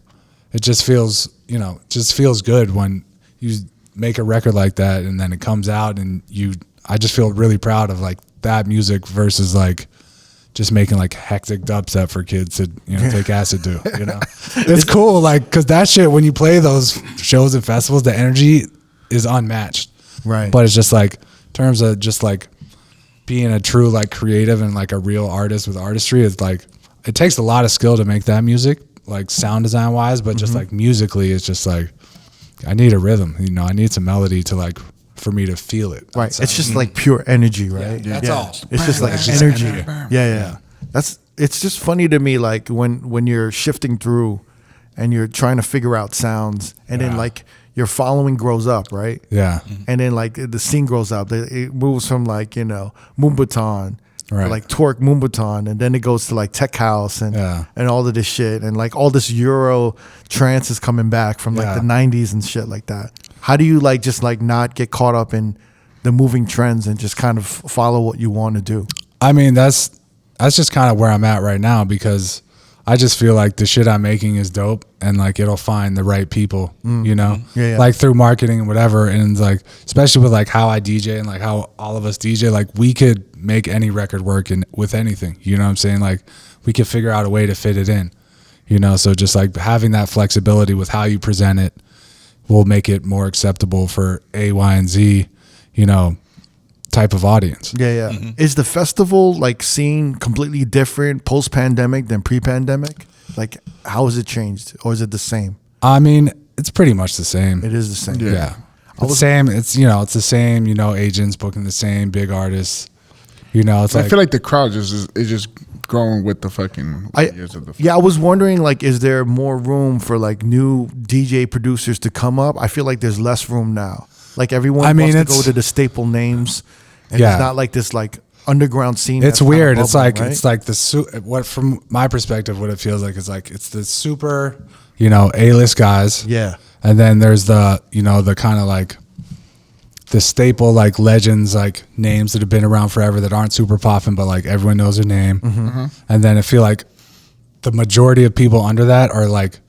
it just feels, good when you make a record like that and then it comes out and I just feel really proud of like that music versus like just making like hectic dubstep for kids to, take acid to, It's cool. Like, cause that shit, when you play those shows and festivals, the energy is unmatched. Right. But it's just like, in terms of just like being a true like creative and like a real artist with artistry, it's like, it takes a lot of skill to make that music, like sound design wise, but just like musically, it's just like, I need a rhythm, I need some melody to like, for me to feel it. Right. It's just like pure energy, right? That's all. It's just like energy. Yeah. It's just funny to me, like when you're shifting through and you're trying to figure out sounds, and then like your following grows up, right? Yeah. And then like the scene grows up. It moves from like, Moombahton, right, like Torque Moombahton, and then it goes to like Tech House and all of this shit, and like all this Euro trance is coming back from like the 90s and shit like that. How do you like just like not get caught up in the moving trends and just kind of follow what you want to do? I mean, that's just kind of where I'm at right now, because I just feel like the shit I'm making is dope, and like it'll find the right people, like through marketing and whatever. And like, especially with like how I DJ and like how all of us DJ, like we could make any record work with anything, you know what I'm saying? Like we could figure out a way to fit it in, so just like having that flexibility with how you present it will make it more acceptable for A, Y, and Z, type of audience. Is the festival like scene completely different post-pandemic than pre-pandemic? Like how has it changed, or is it the same? I mean, it's pretty much the same. It is the same. Yeah. It's the same. It's it's the same, agents booking the same big artists. It's I feel like the crowd is just growing with the fucking years of the festival. I was wondering, like, is there more room for like new DJ producers to come up? I feel like there's less room now. Like everyone wants to go to the staple names, and it's not like this like underground scene. It's weird. It's like right? It's like what from my perspective, what it feels like is like it's the super, A-list guys. Yeah. And then there's the the kind of like the staple like legends, like names that have been around forever that aren't super popping, but like everyone knows their name. And then I feel like the majority of people under that are like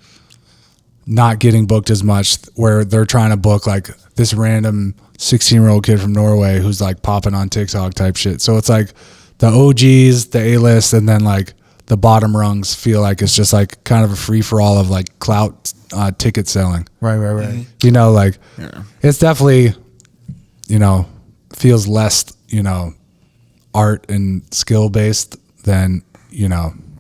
not getting booked as much, where they're trying to book like this random 16-year-old kid from Norway who's like popping on TikTok type shit. So it's like the OGs, the A-list, and then like the bottom rungs feel like it's just like kind of a free for all of like clout ticket selling. Right. Like it's definitely, feels less, art and skill based than,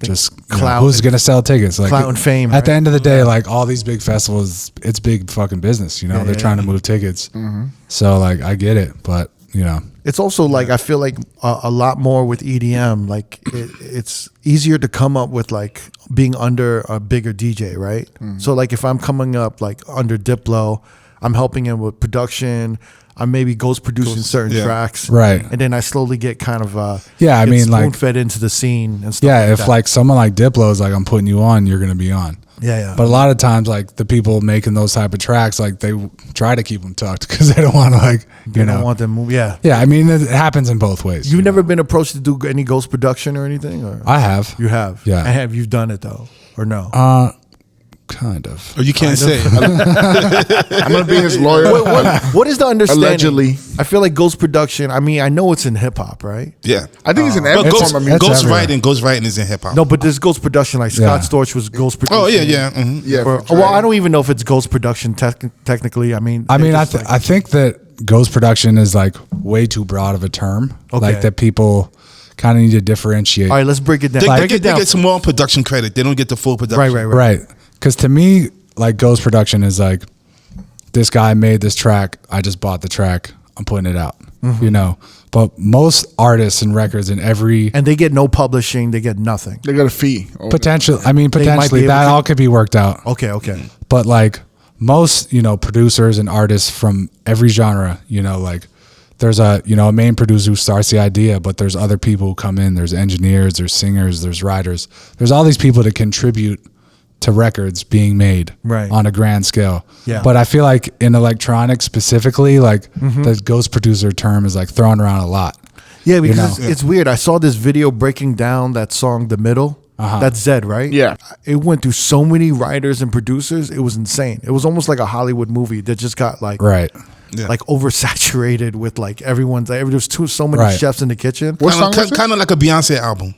just clout. Who's going to sell tickets? Like clout and fame. At the end of the day, like all these big festivals, it's big fucking business. They're trying to move tickets. So like I get it, but you know. It's also like I feel like a lot more with EDM. Like it's easier to come up with like being under a bigger DJ, right? So like if I'm coming up like under Diplo, I'm helping him with production. I'm maybe ghost producing certain tracks, right? And then I slowly get kind of I mean, like spoon fed into the scene and stuff. Yeah, like if that. like someone like Diplo is like, I'm putting you on, you're gonna be on. Yeah. But a lot of times, like the people making those type of tracks, like they try to keep them tucked because they don't want to, like, they don't want them move. Yeah. Yeah, I mean, it happens in both ways. You've never been approached to do any ghost production or anything? Or? I have. You have? Yeah. And have you done it though? Or no? Kind of. Or you can't say. I'm gonna be his lawyer. What is the understanding? Allegedly. I feel like ghost production, I mean, I know it's in hip hop, right? Yeah. I think it's an But every form of music. ghost writing is in hip hop. No, but there's ghost production, like Scott Storch was ghost production. Oh yeah. Yeah. Well, I don't even know if it's ghost production technically. I mean, I think that ghost production is like way too broad of a term. Okay. Like that people kind of need to differentiate. all right, let's break it down. They get some more production credit. They don't get the full production. Right. Because to me, like ghost production is like, this guy made this track. I just bought the track. I'm putting it out. You know, but most artists and records in every And they get no publishing. They get nothing. They got a fee. potentially be that able all could be worked out. Okay. But like most, you know, producers and artists from every genre, you know, like there's a main producer who starts the idea, but there's other people who come in. There's engineers, there's singers, there's writers. There's all these people that contribute to records being made on a grand scale. Yeah. But I feel like in electronics specifically, like the ghost producer term is like thrown around a lot. Yeah, because it's weird. I saw this video breaking down that song, The Middle. That's Zed, right? Yeah. It went through so many writers and producers. It was insane. It was almost like a Hollywood movie that just got like like oversaturated with like everyone's. There was so many chefs in the kitchen. What song was it? Kind of like a Beyonce album.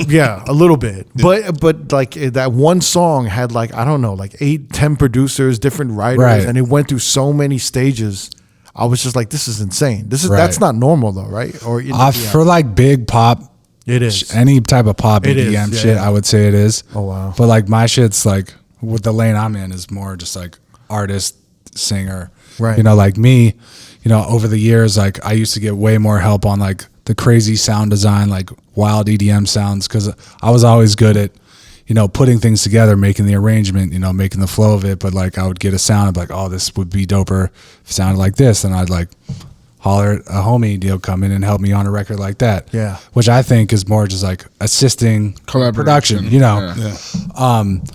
Yeah, a little bit. But like that one song had like, I don't know, like 8-10 producers, different writers, and it went through so many stages. I was just like, this is insane. That's not normal though, right? Or for like big pop, it is. Any type of pop EDM shit, I would say it is. Oh wow. But like my shit's like, with the lane I'm in is more just like artist, singer. Right. You know, like me, you know, over the years, like I used to get way more help on like the crazy sound design, like wild EDM sounds, because I was always good at, you know, putting things together, making the arrangement, you know, making the flow of it. But like I would get a sound of like, oh, this would be doper if it sounded like this, and I'd like holler at a homie, he'll come in and help me on a record like that. Yeah. Which I think is more just like assisting production, you know.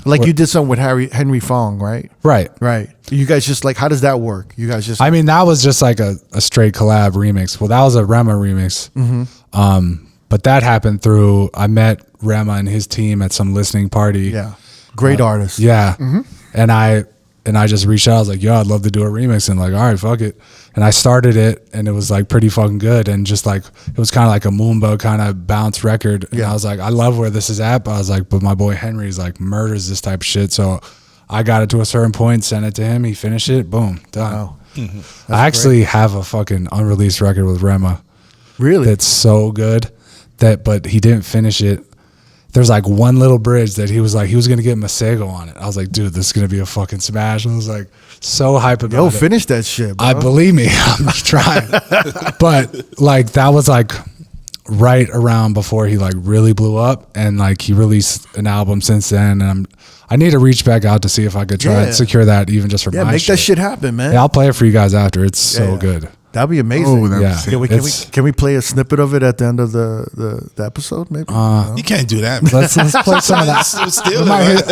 Like you did something with Henry Fong, right? Right. You guys just like, how does that work? You guys just I mean, that was just like a straight collab remix. Well, that was a Rema remix. But that happened through, I met Rema and his team at some listening party. Great artist. And I just reached out. I was like, yo, I'd love to do a remix. And like, all right, fuck it. And I started it, and it was like pretty fucking good. And just like, it was kind of like a Moomba kind of bounce record. And I was like, I love where this is at. But I was like, but my boy Henry's like murders this type of shit. So I got it to a certain point, sent it to him. He finished it. Boom, done. Wow. I actually have a fucking unreleased record with Rema. Really? That's so good but he didn't finish it. There's like one little bridge that he was going to get Masego on it. I was like, dude, this is going to be a fucking smash. I was like so hype about it. Finish that shit, bro. I believe me. I'm trying. But like that was like right around before he like really blew up, and like he released an album since then, and I need to reach back out to see if I could try and secure that even just for my make shit. that shit happen, man. Yeah, I'll play it for you guys after. It's so good. That'd be amazing. Oh, Can we play a snippet of it at the end of the episode? Maybe you can't do that. Let's play some of that.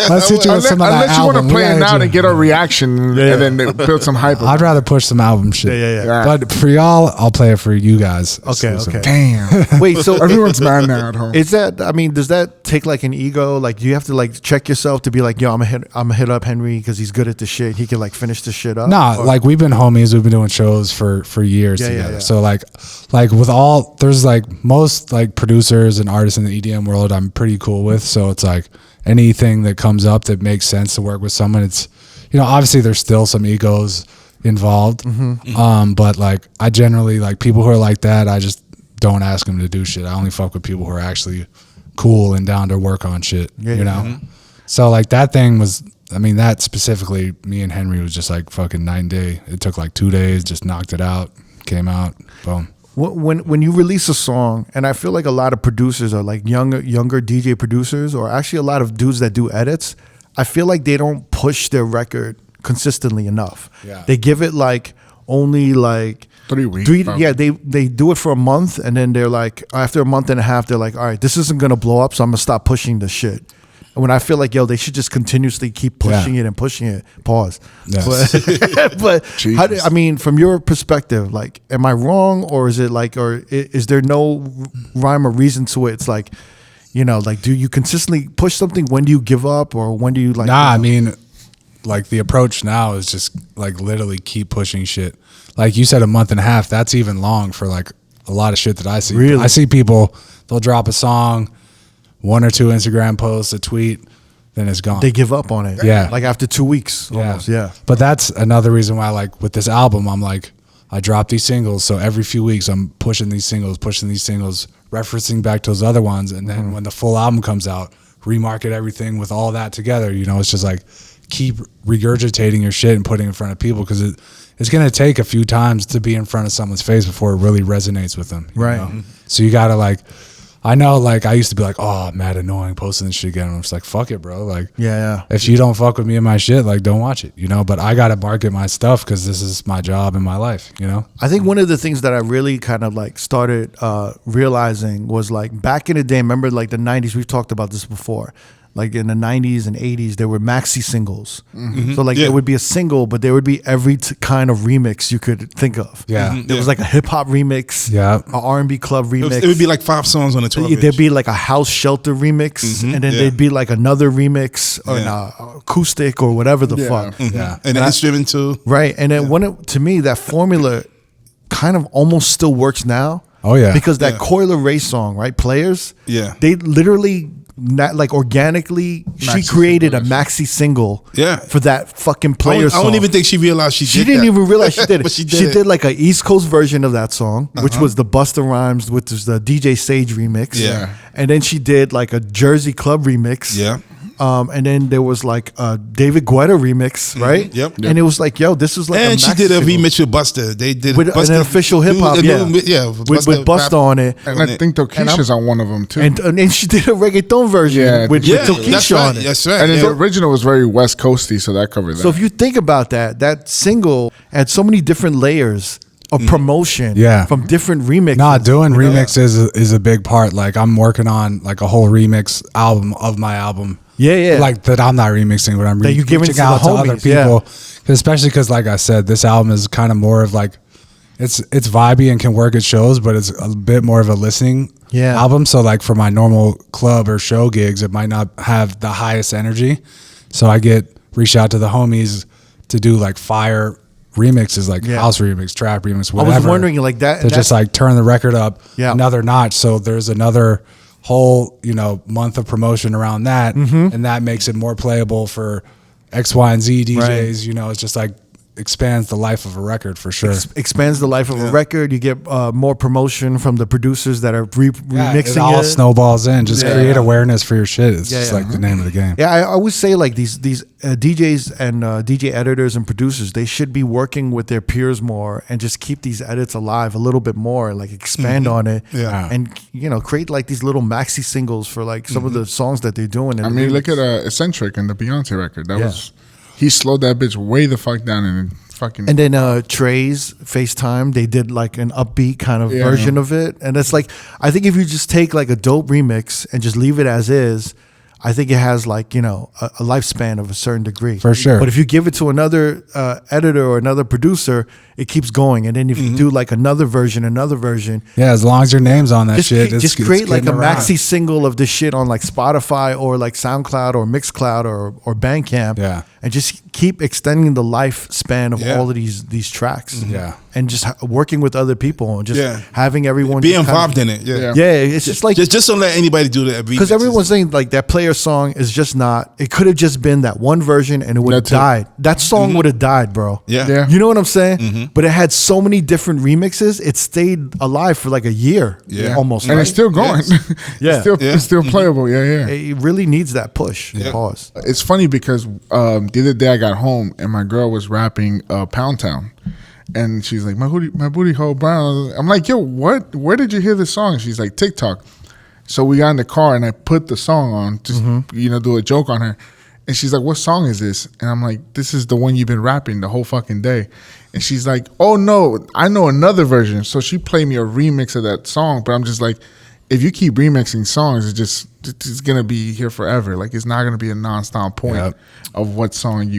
Let's hit you with some of that Unless you want album. to play it now and get a reaction, and then build some hype. I'd rather push some album shit. Yeah. But for y'all, I'll play it for you guys. Okay. Damn. Wait, so Everyone's mad now at home. is that? I mean, does that take like an ego? Like, do you have to like check yourself to be like, yo, I'm gonna hit up Henry because he's good at the shit. He can like finish the shit up. Nah, like we've been homies. We've been doing shows for years together. Yeah. So like with all, there's like most like producers and artists in the EDM world I'm pretty cool with. So it's like anything that comes up that makes sense to work with someone, it's, you know, obviously there's still some egos involved. But like I generally like people who are like that, I just don't ask them to do shit. I only fuck with people who are actually cool and down to work on shit, you know? So like that thing was, I mean, that specifically, me and Henry was just like fucking 9 day. It took like 2 days, just knocked it out, came out, boom. when you release a song, and I feel like a lot of producers are like younger DJ producers, or actually a lot of dudes that do edits, I feel like they don't push their record consistently enough. Yeah. They give it like only like 3 weeks. Yeah, they do it for a month, and then they're like, after a month and a half, they're like, all right, this isn't gonna blow up, so I'm gonna stop pushing the shit. And when I feel like, yo, they should just continuously keep pushing it and pushing it. Pause. Yes. But how do, I mean, from your perspective, like, am I wrong, or is it like, or is there no rhyme or reason to it? It's like, you know, like, do you consistently push something? When do you give up, or when do you like? Nah, I mean, like the approach now is just like literally keep pushing shit. Like you said, a month and a half. That's even long for like a lot of shit that I see. Really? I see people, they'll drop a song, 1 or 2 Instagram posts, a tweet, then it's gone. They give up on it. Yeah. Like after 2 weeks almost. Yeah. But that's another reason why, like with this album, I'm like, I drop these singles. So every few weeks I'm pushing these singles, referencing back to those other ones. And then when the full album comes out, remarket everything with all that together. You know, it's just like keep regurgitating your shit and putting it in front of people, because it's going to take a few times to be in front of someone's face before it really resonates with them. You Right. know? So you got to like, I know, like, I used to be like, oh, mad annoying posting this shit again. And I'm just like, fuck it, bro. Like, Yeah. if you don't fuck with me and my shit, like, don't watch it, you know? But I got to market my stuff because this is my job and my life, you know? I think one of the things that I really kind of like started realizing was like back in the day, remember like the 90s, we've talked about this before. Like in the 90s and 80s, there were maxi singles. So like there would be a single, but there would be every kind of remix you could think of. Yeah. There was like a hip hop remix, Yeah. a R&B club remix. It would be like 5 songs on a 12 There'd be like a house shelter remix, and then there'd be like another remix or an acoustic or whatever the fuck. Yeah. And the instrument too. Right. And then to me, that formula kind of almost still works now. Oh, yeah. Because that Coil Ray song, right? Players. Yeah. They literally, not like organically, she created a maxi single. For that fucking Player song. I don't even think she realized she did She didn't that. even realize she did it. But she She did. did like an East Coast version of that song, which was the Busta Rhymes, which is the DJ Sage remix. Yeah. And then she did like a Jersey Club remix. Yeah. And then there was like a David Guetta remix, right? Yep. And it was like, yo, this was like And a she maxi did a single. remix with Busta. They did With Busta, an official hip hop, with Busta on it. And I think Tokisha's on one of them too. And then she did a reggaeton version with Tokisha that's on right. it. That's right. And then yeah. the original was very West Coasty, so that covered that. So if you think about that, that single had so many different layers of promotion from different remixes. Nah, doing remixes is a big part. Like, I'm working on like a whole remix album of my album. Yeah. Like that I'm not remixing, but I'm That you giving reaching to the out to other homies, yeah. people. Especially because, like I said, this album is kind of more of like, it's vibey and can work at shows, but it's a bit more of a listening album. So like for my normal club or show gigs, it might not have the highest energy. So I reach out to the homies to do like fire remixes, like house remix, trap remix, whatever. I was wondering like that. To just like turn the record up another notch. So there's another whole, month of promotion around that. And that makes it more playable for X, Y, and Z DJs. Right. It's just like expands the life of a record for sure. Expands the life of a record. You get more promotion from the producers that are remixing it all snowballs in. Just create awareness for your shit. It's just yeah. like the name of the game. Yeah, I always say like these DJs and DJ editors and producers, they should be working with their peers more and just keep these edits alive a little bit more, like expand on it, and create like these little maxi singles for like some of the songs that they're doing. I mean, look at Eccentric and the Beyonce record. That was he slowed that bitch way the fuck down and fucking. And then Trey's FaceTime, they did like an upbeat kind of version of it, and it's like I think if you just take like a dope remix and just leave it as is, I think it has like a lifespan of a certain degree for sure. But if you give it to another editor or another producer, it keeps going. And then if you do like another version, as long as your name's on that just shit, just create like a maxi single of this shit on like Spotify or like SoundCloud or Mixcloud or Bandcamp, and just keep extending the lifespan of all of these tracks, and just working with other people and just having everyone be involved in it. It's just like just don't let anybody do that because everyone's saying like that Player song is just not. It could have just been that one version and it would have died. That song would have died, bro. Yeah. You know what I'm saying? But it had so many different remixes. It stayed alive for like a year, almost, and it's still going. It's still playable. It really needs that push. Pause. It's funny because the other day I got home and my girl was rapping Pound Town. And she's like, my booty hole brown. I'm like, yo, what? Where did you hear this song? She's like, TikTok. So we got in the car and I put the song on, just do a joke on her. And she's like, what song is this? And I'm like, this is the one you've been rapping the whole fucking day. And she's like, oh no, I know another version. So she played me a remix of that song. But I'm just like, if you keep remixing songs, it's gonna be here forever. Like, it's not gonna be a nonstop point of what song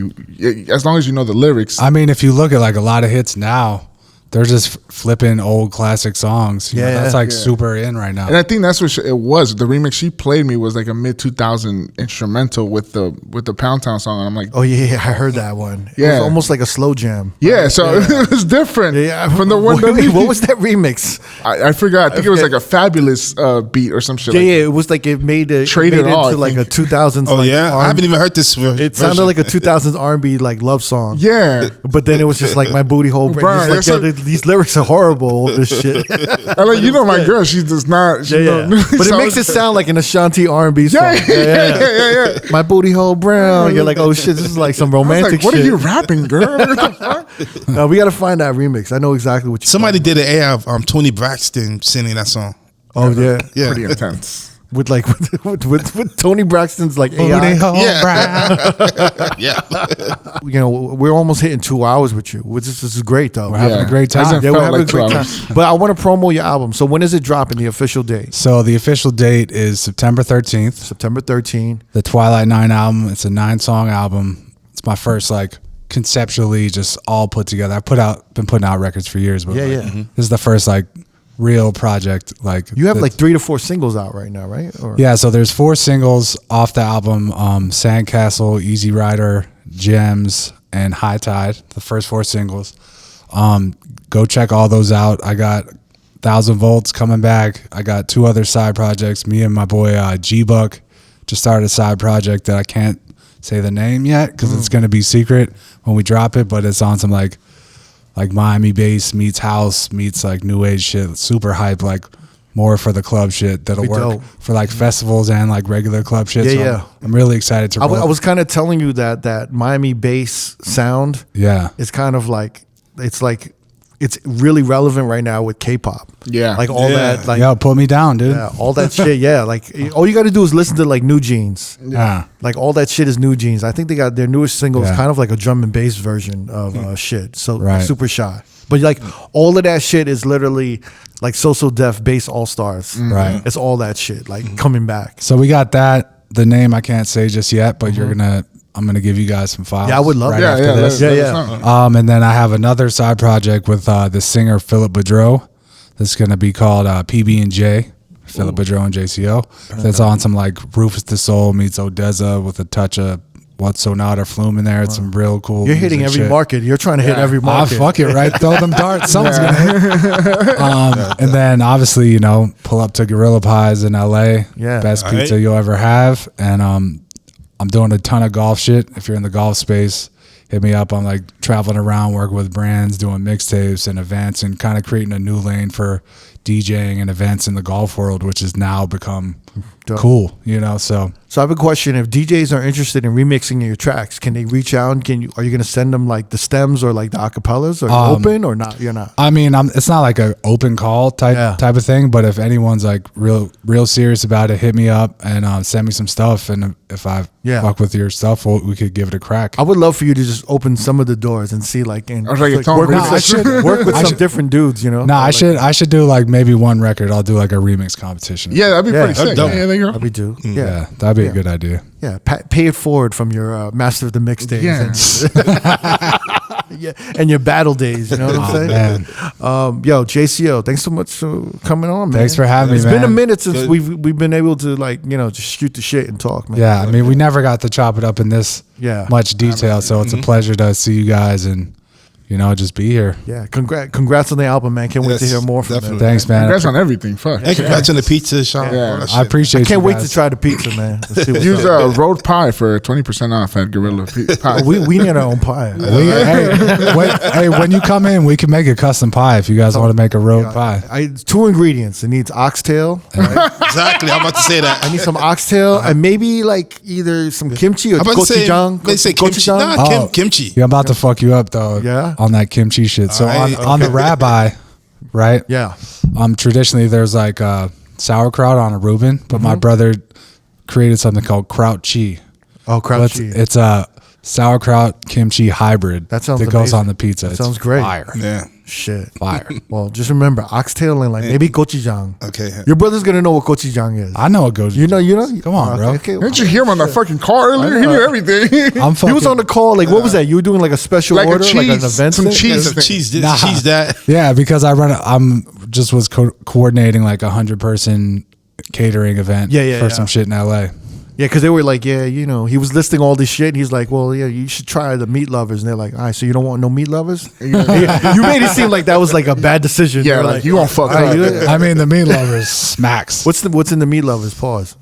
as long as you know the lyrics. I mean, if you look at like a lot of hits now, they're just flipping old classic songs. You know, that's like super in right now. And I think that's what it was. The remix she played me was like a mid-2000 instrumental with the Pound Town song. And I'm like, oh yeah, I heard that one. It was almost like a slow jam. Yeah, so it was different from the one. What was that remix? I forgot. I think it was like a Fabulous beat or some shit. Yeah, it was like it made it into like a 2000s. Oh like yeah, I haven't even heard this. It sounded like a 2000s R&B like love song. Yeah, but then it was just like my booty hole. These lyrics are horrible. All this shit. I'm like, my girl, she does not. But it makes it sound like an Ashanti R&B song. Yeah. My booty hole brown. You're like, oh shit, this is like some romantic what shit. What are you rapping, girl? What the fuck? No, we got to find that remix. I know exactly what you. Somebody did an AI of Tony Braxton singing that song. Oh yeah, pretty intense. With Tony Braxton's like AI. Yeah. We're almost hitting 2 hours with you. This is great though. We're having a great time. We're having a great time. But I want to promo your album. So when is it dropping? The official date? So the official date is September 13th. September 13th. The Twilight Nine Album. It's a 9-song album. It's my first like conceptually just all put together. I've been putting out records for years, but this is the first like real project. Like you have like 3 to 4 singles out right now, right? Yeah, so there's 4 singles off the album: Sandcastle, Easy Rider, Gems, and High Tide. The first 4 singles. Go check all those out. I got 1,000 Volts coming back. I got 2 other side projects. Me and my boy G-Buck just started a side project that I can't say the name yet because it's going to be secret when we drop it, but it's on some like Miami bass meets house meets like new age shit, super hype, like more for the club shit that'll work for like festivals and like regular club shit. Yeah, I'm really excited to roll. I was kind of telling you that Miami bass sound is kind of like it's really relevant right now with K-pop. Yeah. Like all that. Like, put me down, dude. Yeah, all that shit. Yeah. Like all you got to do is listen to like New Jeans. Yeah. Like all that shit is New Jeans. I think they got their newest single is kind of like a drum and bass version of shit. So Super Shy. But like all of that shit is literally like So Def bass all stars. Right. It's all that shit like coming back. So we got that. The name I can't say just yet, but I'm gonna give you guys some files. Yeah, I would love right that. after this. And then I have another side project with the singer Philip Boudreau. That's gonna be called PB&J. Philip Boudreau and Jayceeoh. That's on some like Rufus the Soul meets Odessa with a touch of What's Sonata Flume in there. It's some real cool. You're hitting every market. You're trying to hit every market. Fuck it, right? Throw them darts. Someone's gonna hit. And then obviously, pull up to Gorilla Pies in LA. Yeah. Best pizza you'll ever have. And I'm doing a ton of golf shit. If you're in the golf space, hit me up. I'm like traveling around, working with brands, doing mixtapes and events, and kind of creating a new lane for DJing and events in the golf world, which has now become cool, So I have a question: if DJs are interested in remixing your tracks, can they reach out? Are you going to send them like the stems or like the acapellas, or open or not? You're not. I mean, it's not like an open call type of thing. But if anyone's like real serious about it, hit me up and send me some stuff. And if I fuck with your stuff, we could give it a crack. I would love for you to just open some of the doors and see work with some different dudes. I should do like maybe one record. I'll do like a remix competition. Yeah, that'd be pretty sick. That'd be dope. Yeah, that'd be a good idea. Yeah, pay it forward from your Master of the Mixtapes. And your battle days, you know what I'm saying? Man. Yo, Jayceeoh, thanks so much for coming on, man. Thanks for having me, man. It's been a minute since we've been able to just shoot the shit and talk, man. Yeah, I mean, we never got to chop it up in this much detail, so it's a pleasure to see you guys and just be here. Yeah, congrats on the album, man. Can't wait to hear more from them. Thanks, man. Congrats on everything. Fuck. And congrats on the pizza, Sean. Yeah. I appreciate it. I can't wait to try the pizza, man. Use R.O.A.D pie for 20% off at Gorilla Pie. We need our own pie. When you come in, we can make a custom pie if you guys want to make a R.O.A.D pie. 2 ingredients. It needs oxtail. Right? Exactly. I'm about to say that. I need some oxtail and maybe like either some kimchi or gochujang. They say kimchi. Kimchi. Yeah, I'm about to fuck you up though. Yeah. on that kimchi shit. So on the Rabbi, right? Yeah. Traditionally there's like sauerkraut on a Reuben, but my brother created something called kraut chi. Oh, kraut chi. It's a sauerkraut kimchi hybrid that goes amazing. On the pizza. That sounds great. Fire. Yeah. Shit. Fire. Well, just remember oxtail and like maybe gochujang. Okay. Your brother's gonna know what gochujang is. I know what gochujang. You know. Come on, bro. Okay. Didn't you hear him on that fucking car earlier? He knew everything. He was on the call. Like, what was that? You were doing like a special Like a order, cheese, like an event. some thing? cheese. Cheese that. Yeah, because just was coordinating like 100-person catering event for some shit in LA. Yeah, because they were like, he was listing all this shit. And he's like, well, yeah, you should try the meat lovers. And they're like, all right, so you don't want no meat lovers? You made it seem like that was like a bad decision. Yeah, like you won't fuck up. I mean, the meat lovers smacks. What's in the meat lovers? Pause.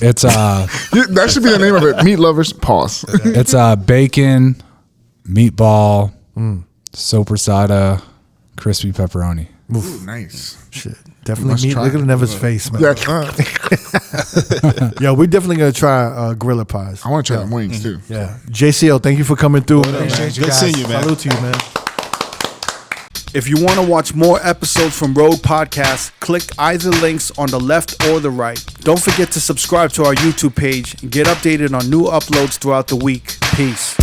It's that should be the name of it. Meat lovers. Pause. It's bacon, meatball, sopressata, crispy pepperoni. Ooh, nice. Shit. Definitely meat. Look at Never's face, man. Yeah. Yeah, we're definitely going to try gorilla pies. I want to try them wings too. Yeah. Jayceeoh, thank you for coming through. Appreciate you Good guys. seeing you, man. Salute to you, man. If you want to watch more episodes from R.O.A.D Podcast, click either links on the left or the right. Don't forget to subscribe to our YouTube page and get updated on new uploads throughout the week. Peace.